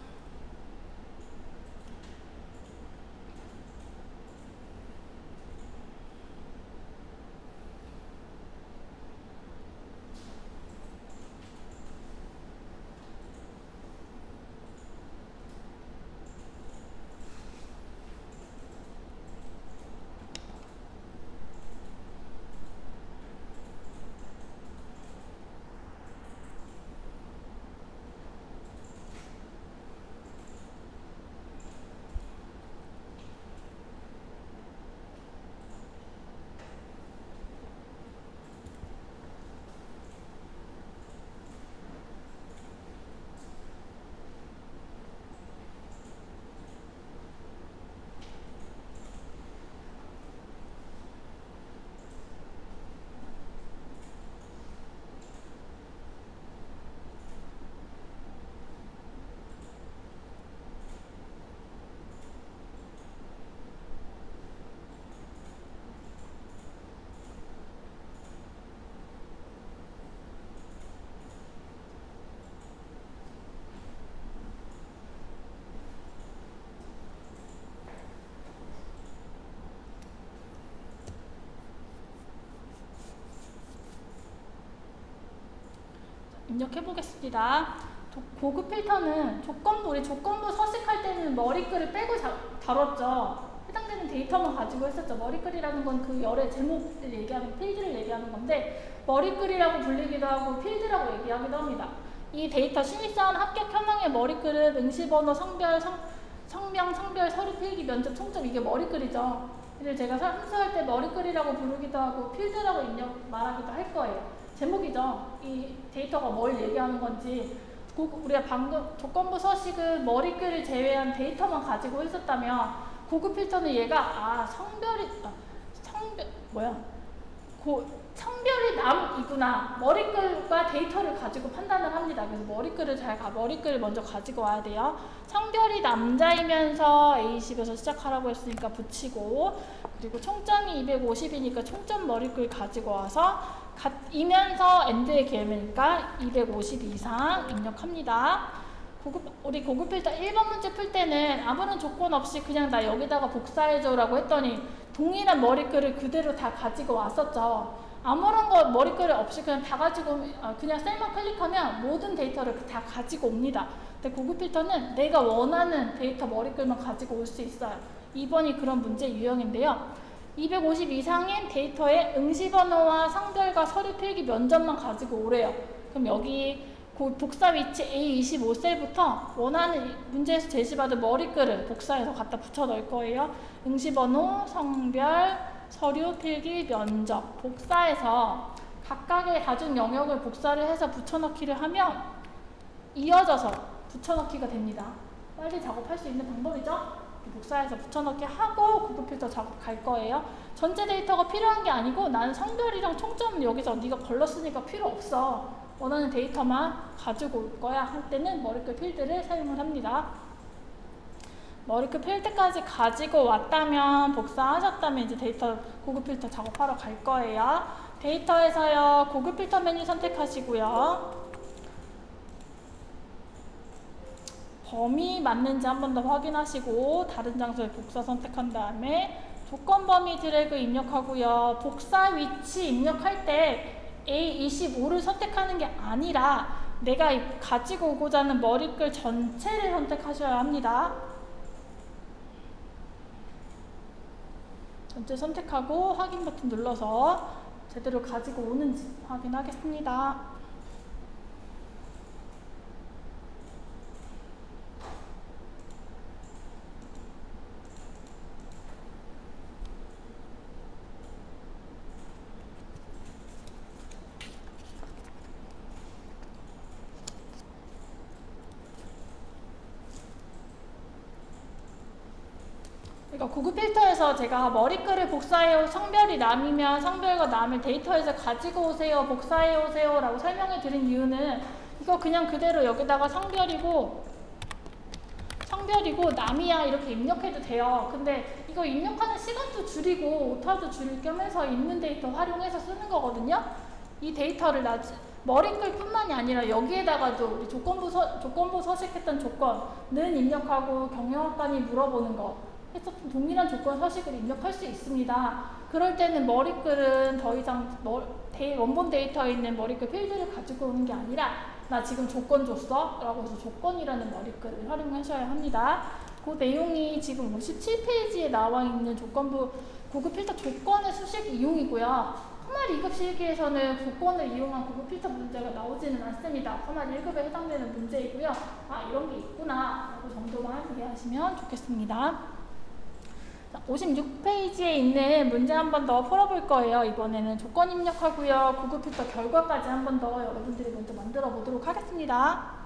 Speaker 1: 입력해 보겠습니다. 고급 필터는 우리 조건부 서식할 때는 머리글을 빼고 다뤘죠. 해당되는 데이터만 가지고 했었죠. 머리글이라는 건 그 열의 제목을 얘기하는, 필드를 얘기하는 건데, 머리글이라고 불리기도 하고 필드라고 얘기하기도 합니다. 이 데이터 신입사원 합격 현황의 머리글은 응시번호, 성명, 성별, 서류 필기, 면접, 총점, 이게 머리글이죠. 그래서 제가 함수할 때 머리글이라고 부르기도 하고 필드라고 말하기도 할 거예요. 제목이죠. 이 데이터가 뭘 얘기하는 건지. 우리가 방금 조건부 서식은 머리글을 제외한 데이터만 가지고 있었다면, 고급 필터는 얘가 성별이 남이구나. 머리글과 데이터를 가지고 판단을 합니다. 그래서 머리글을 먼저 가지고 와야 돼요. 성별이 남자이면서 A10에서 시작하라고 했으니까 붙이고, 그리고 총점이 250이니까 총점 머리글 가지고 와서 이면서 엔드의 개념이니까 250 이상 입력합니다. 우리 고급 필터 1번 문제 풀 때는 아무런 조건 없이 그냥 나 여기다가 복사해줘 라고 했더니 동일한 머리글을 그대로 다 가지고 왔었죠. 아무런 머리글 없이 그냥 다 가지고, 그냥 셀만 클릭하면 모든 데이터를 다 가지고 옵니다. 근데 고급 필터는 내가 원하는 데이터 머리글만 가지고 올 수 있어요. 2번이 그런 문제 유형인데요. 250 이상인 데이터에 응시번호와 성별과 서류 필기 면접만 가지고 오래요. 그럼 여기 복사 위치 A25셀부터 원하는 문제에서 제시받은 머리글을 복사해서 갖다 붙여 넣을 거예요. 응시번호, 성별, 서류, 필기, 면접 복사해서 각각의 다중 영역을 복사를 해서 붙여넣기를 하면 이어져서 붙여넣기가 됩니다. 빨리 작업할 수 있는 방법이죠. 복사해서 붙여넣기 하고 고급 필터 작업 갈 거예요. 전체 데이터가 필요한 게 아니고 나는 성별이랑 총점은 여기서 네가 걸렀으니까 필요 없어. 원하는 데이터만 가지고 올 거야 할 때는 머리글 필드를 사용을 합니다. 머리글 필드까지 가지고 왔다면, 복사하셨다면 이제 데이터 고급 필터 작업하러 갈 거예요. 데이터에서요, 고급 필터 메뉴 선택하시고요. 범위 맞는지 한 번 더 확인하시고 다른 장소에 복사 선택한 다음에 조건 범위 드래그 입력하고요. 복사 위치 입력할 때 A25를 선택하는 게 아니라 내가 가지고 오고자 하는 머리글 전체를 선택하셔야 합니다. 전체 선택하고 확인 버튼 눌러서 제대로 가지고 오는지 확인하겠습니다. 그러니까 고급 필터에서 제가 머리글을 복사해요, 성별이 남이면 성별과 남을 데이터에서 가지고 오세요, 복사해 오세요 라고 설명해 드린 이유는 이거 그냥 그대로 여기다가 성별이고 남이야 이렇게 입력해도 돼요. 근데 이거 입력하는 시간도 줄이고 오타도 줄일 겸해서 있는 데이터 활용해서 쓰는 거거든요. 이 데이터를 머리글 뿐만이 아니라 여기에다가도 우리 조건부 서식했던 조건은 입력하고 경영학관이 물어보는 거 했었던 동일한 조건 서식을 입력할 수 있습니다. 그럴 때는 머리글은 더 이상 원본 데이터에 있는 머리글 필드를 가지고 오는 게 아니라 나 지금 조건 줬어? 라고 해서 조건이라는 머리글을 활용하셔야 합니다. 그 내용이 지금 57페이지에 나와 있는 조건부 고급 필터 조건의 수식 이용이고요. 커널 2급 실기에서는 조건을 이용한 고급 필터 문제가 나오지는 않습니다. 커널 1급에 해당되는 문제이고요. 아, 이런 게 있구나 라고 정도만 이해하시면 좋겠습니다. 56페이지에 있는 문제 한 번 더 풀어볼 거예요. 이번에는 조건 입력하고요. 고급 필터 결과까지 한 번 더 여러분들이 먼저 만들어 보도록 하겠습니다.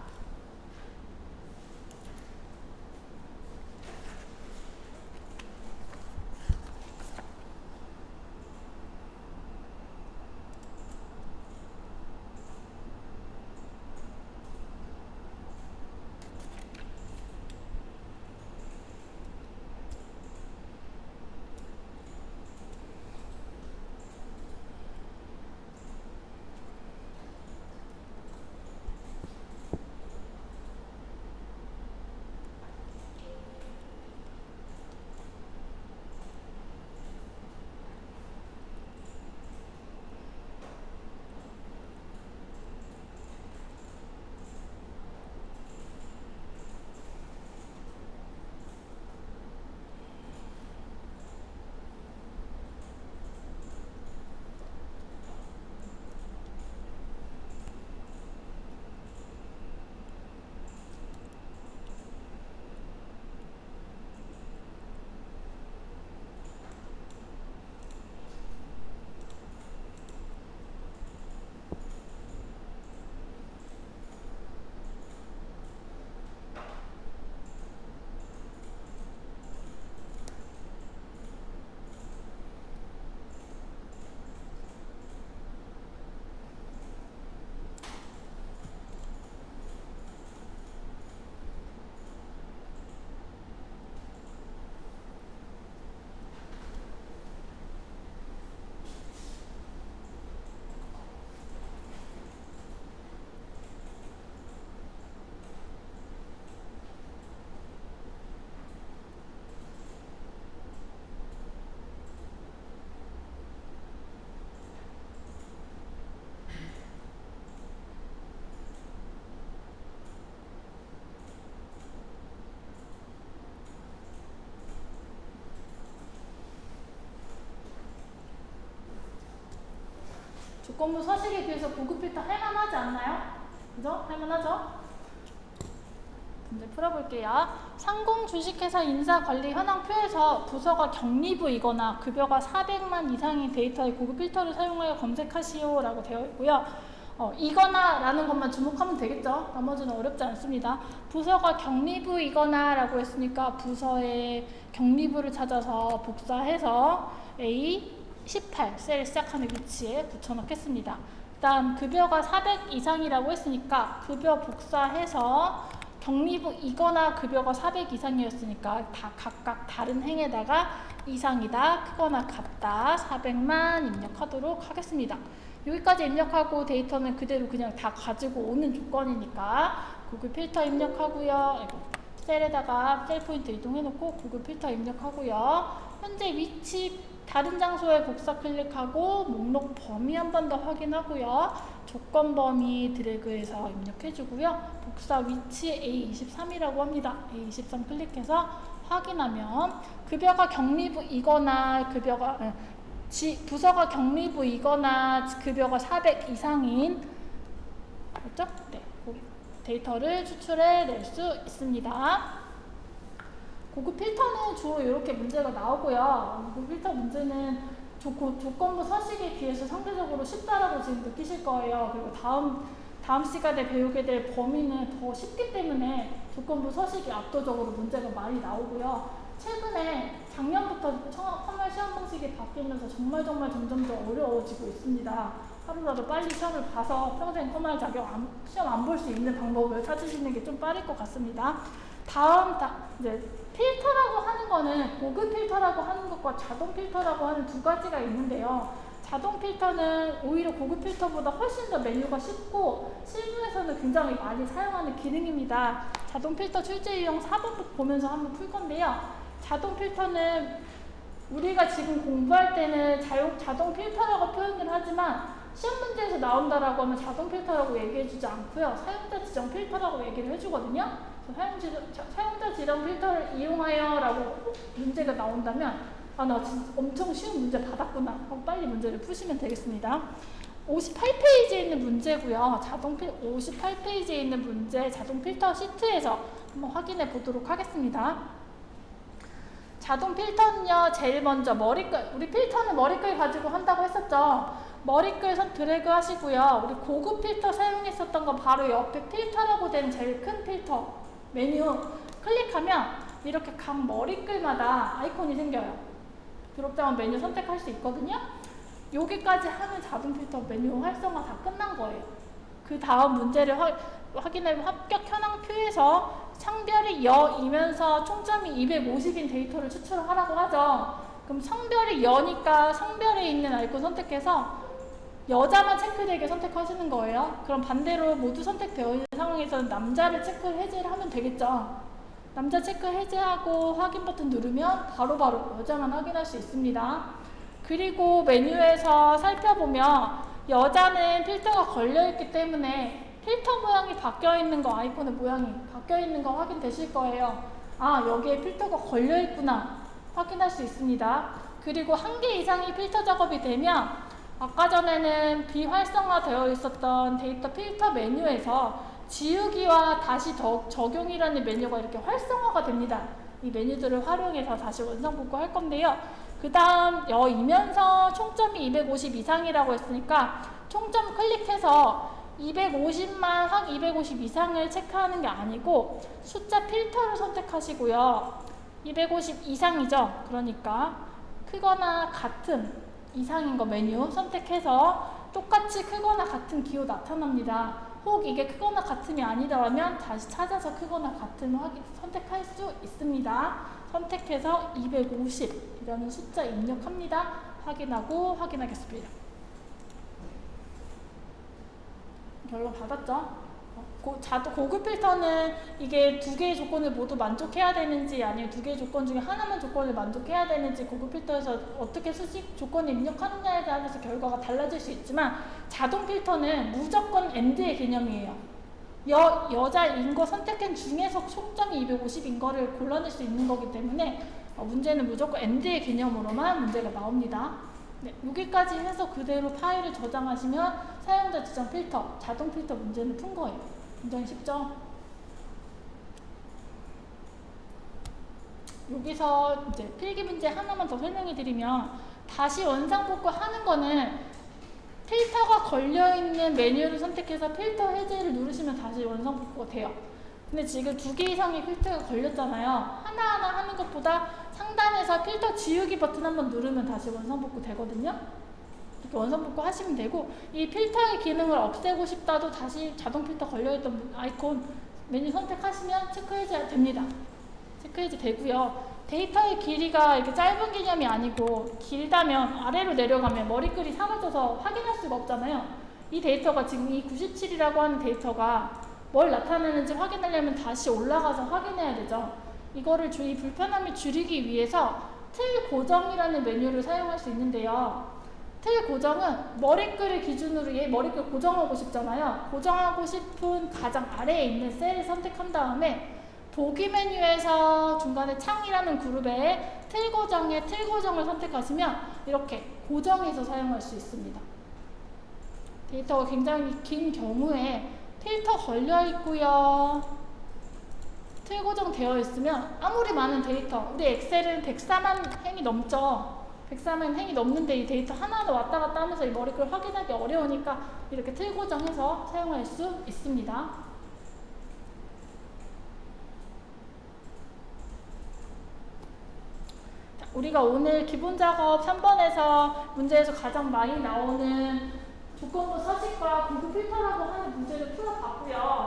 Speaker 1: 조건부 서식에 비해서 고급 필터 할만하지 않나요? 그죠? 할만하죠? 문제 풀어볼게요. 상공 주식회사 인사관리 현황표에서 부서가 경리부이거나 급여가 400만 이상인 데이터의 고급 필터를 사용하여 검색하시오 라고 되어 있고요. 이거나 라는 것만 주목하면 되겠죠. 나머지는 어렵지 않습니다. 부서가 경리부이거나 라고 했으니까 부서의 경리부를 찾아서 복사해서 A18 셀 시작하는 위치에 붙여넣겠습니다. 일단 급여가 400 이상이라고 했으니까 급여 복사해서 경리부이거나 급여가 400 이상이었으니까 다 각각 다른 행에다가 이상이다, 크거나 같다, 400만 입력하도록 하겠습니다. 여기까지 입력하고 데이터는 그대로 그냥 다 가지고 오는 조건이니까 구글 필터 입력하고요. 셀에다가 셀 포인트 이동해놓고 구글 필터 입력하고요. 현재 위치 다른 장소에 복사 클릭하고 목록 범위 한 번 더 확인하고요. 조건 범위 드래그해서 입력해주고요. 복사 위치 A23이라고 합니다. A23 클릭해서 확인하면 급여가 경리부이거나 부서가 경리부이거나 급여가 400 이상인 그렇죠? 네, 데이터를 추출해낼 수 있습니다. 고급 필터는 주로 이렇게 문제가 나오고요. 고급 필터 문제는 조건부 서식에 비해서 상대적으로 쉽다라고 지금 느끼실 거예요. 그리고 다음 시간에 배우게 될 범위는 더 쉽기 때문에 조건부 서식이 압도적으로 문제가 많이 나오고요. 최근에 작년부터 컴활 시험 방식이 바뀌면서 정말 점점 더 어려워지고 있습니다. 하루라도 빨리 시험을 봐서 평생 컴활 시험 안 볼 수 있는 방법을 찾으시는 게 좀 빠를 것 같습니다. 이제 필터라고 하는 거는 고급 필터라고 하는 것과 자동 필터라고 하는 두 가지가 있는데요. 자동 필터는 오히려 고급 필터보다 훨씬 더 메뉴가 쉽고 실무에서는 굉장히 많이 사용하는 기능입니다. 자동 필터 출제 유형 4번부터 보면서 한번 풀 건데요. 자동 필터는 우리가 지금 공부할 때는 자동 필터라고 표현을 하지만 시험 문제에서 나온다라고 하면 자동 필터라고 얘기해주지 않고요. 사용자 지정 필터라고 얘기를 해주거든요. 사용자 지정 필터를 이용하여 라고 문제가 나온다면 나 진짜 엄청 쉬운 문제 받았구나 하고 빨리 문제를 푸시면 되겠습니다. 58페이지에 있는 문제고요. 58페이지에 있는 문제 자동 필터 시트에서 한번 확인해 보도록 하겠습니다. 자동 필터는요, 제일 먼저 우리 필터는 머리끌 가지고 한다고 했었죠. 머리끌 드래그 하시고요. 우리 고급 필터 사용했었던 거 바로 옆에 필터라고 된 제일 큰 필터 메뉴 클릭하면 이렇게 각 머리끌마다 아이콘이 생겨요. 드롭다운 메뉴 선택할 수 있거든요. 여기까지 하면 자동 필터 메뉴 활성화 다 끝난 거예요. 그 다음 문제를 확인하면 합격 현황표에서 성별이 여이면서 총점이 250인 데이터를 추출하라고 하죠. 그럼 성별이 여니까 성별에 있는 아이콘 선택해서 여자만 체크되게 선택하시는 거예요. 그럼 반대로 모두 선택되어 있는 상황에서는 남자를 해제를 하면 되겠죠. 남자 체크 해제하고 확인 버튼 누르면 바로바로 여자만 확인할 수 있습니다. 그리고 메뉴에서 살펴보면 여자는 필터가 걸려있기 때문에 필터 모양이 바뀌어있는 거, 아이콘의 모양이 바뀌어있는 거 확인되실 거예요. 여기에 필터가 걸려있구나 확인할 수 있습니다. 그리고 1개 이상의 필터 작업이 되면 아까 전에는 비활성화되어 있었던 데이터 필터 메뉴에서 지우기와 다시 적용이라는 메뉴가 이렇게 활성화가 됩니다. 이 메뉴들을 활용해서 다시 원상복구 할 건데요. 그 다음 여이면서 총점이 250 이상이라고 했으니까 총점 클릭해서 250 이상을 체크하는 게 아니고 숫자 필터를 선택하시고요. 250 이상이죠. 그러니까 크거나 같은 이상인 거 메뉴 선택해서 똑같이 크거나 같은 기호 나타납니다. 혹 이게 크거나 같음이 아니더라면 다시 찾아서 크거나 같은 선택할 수 있습니다. 선택해서 250이라는 숫자 입력합니다. 확인하고 확인하겠습니다. 결론 받았죠? 고급 필터는 이게 2개의 조건을 모두 만족해야 되는지 아니면 2개의 조건 중에 하나만 조건을 만족해야 되는지 고급 필터에서 어떻게 조건을 입력하느냐에 따라서 결과가 달라질 수 있지만 자동 필터는 무조건 AND의 개념이에요. 여자인 거 선택한 중에서 총점이 250인 거를 골라낼 수 있는 거기 때문에 문제는 무조건 AND의 개념으로만 문제가 나옵니다. 네, 여기까지 해서 그대로 파일을 저장하시면 사용자 지정 필터, 자동 필터 문제는 푼 거예요. 굉장히 쉽죠? 여기서 이제 필기 문제 하나만 더 설명해 드리면, 다시 원상복구 하는 거는 필터가 걸려있는 메뉴를 선택해서 필터 해제를 누르시면 다시 원상복구가 돼요. 근데 지금 2개 이상의 필터가 걸렸잖아요. 하나하나 하는 것보다 상단에서 필터 지우기 버튼 한번 누르면 다시 원상복구 되거든요. 이렇게 원상복구 하시면 되고, 이 필터의 기능을 없애고 싶다도 다시 자동 필터 걸려있던 아이콘 메뉴 선택하시면 체크 해제 됩니다. 체크 해제 되고요. 데이터의 길이가 이렇게 짧은 개념이 아니고 길다면 아래로 내려가면 머리글이 사라져서 확인할 수가 없잖아요. 이 데이터가 지금 이 97이라고 하는 데이터가 뭘 나타내는지 확인하려면 다시 올라가서 확인해야 되죠. 이거를 이 불편함을 줄이기 위해서 틀 고정이라는 메뉴를 사용할 수 있는데요. 틀 고정은 머리글을 기준으로 얘 머리글 고정하고 싶잖아요. 고정하고 싶은 가장 아래에 있는 셀을 선택한 다음에 보기 메뉴에서 중간에 창이라는 그룹에 틀 고정을 선택하시면 이렇게 고정해서 사용할 수 있습니다. 데이터가 굉장히 긴 경우에 필터 걸려 있고요. 틀 고정되어 있으면 아무리 많은 데이터, 우리 엑셀은 104만 행이 넘죠. 104만 행이 넘는데 이 데이터 하나하나 왔다 갔다 하면서 이 머리글 확인하기 어려우니까 이렇게 틀 고정해서 사용할 수 있습니다. 우리가 오늘 기본 작업 3번에서 문제에서 가장 많이 나오는 조건부 서식과 공급 필터라고 하는 문제를 풀어봤고요.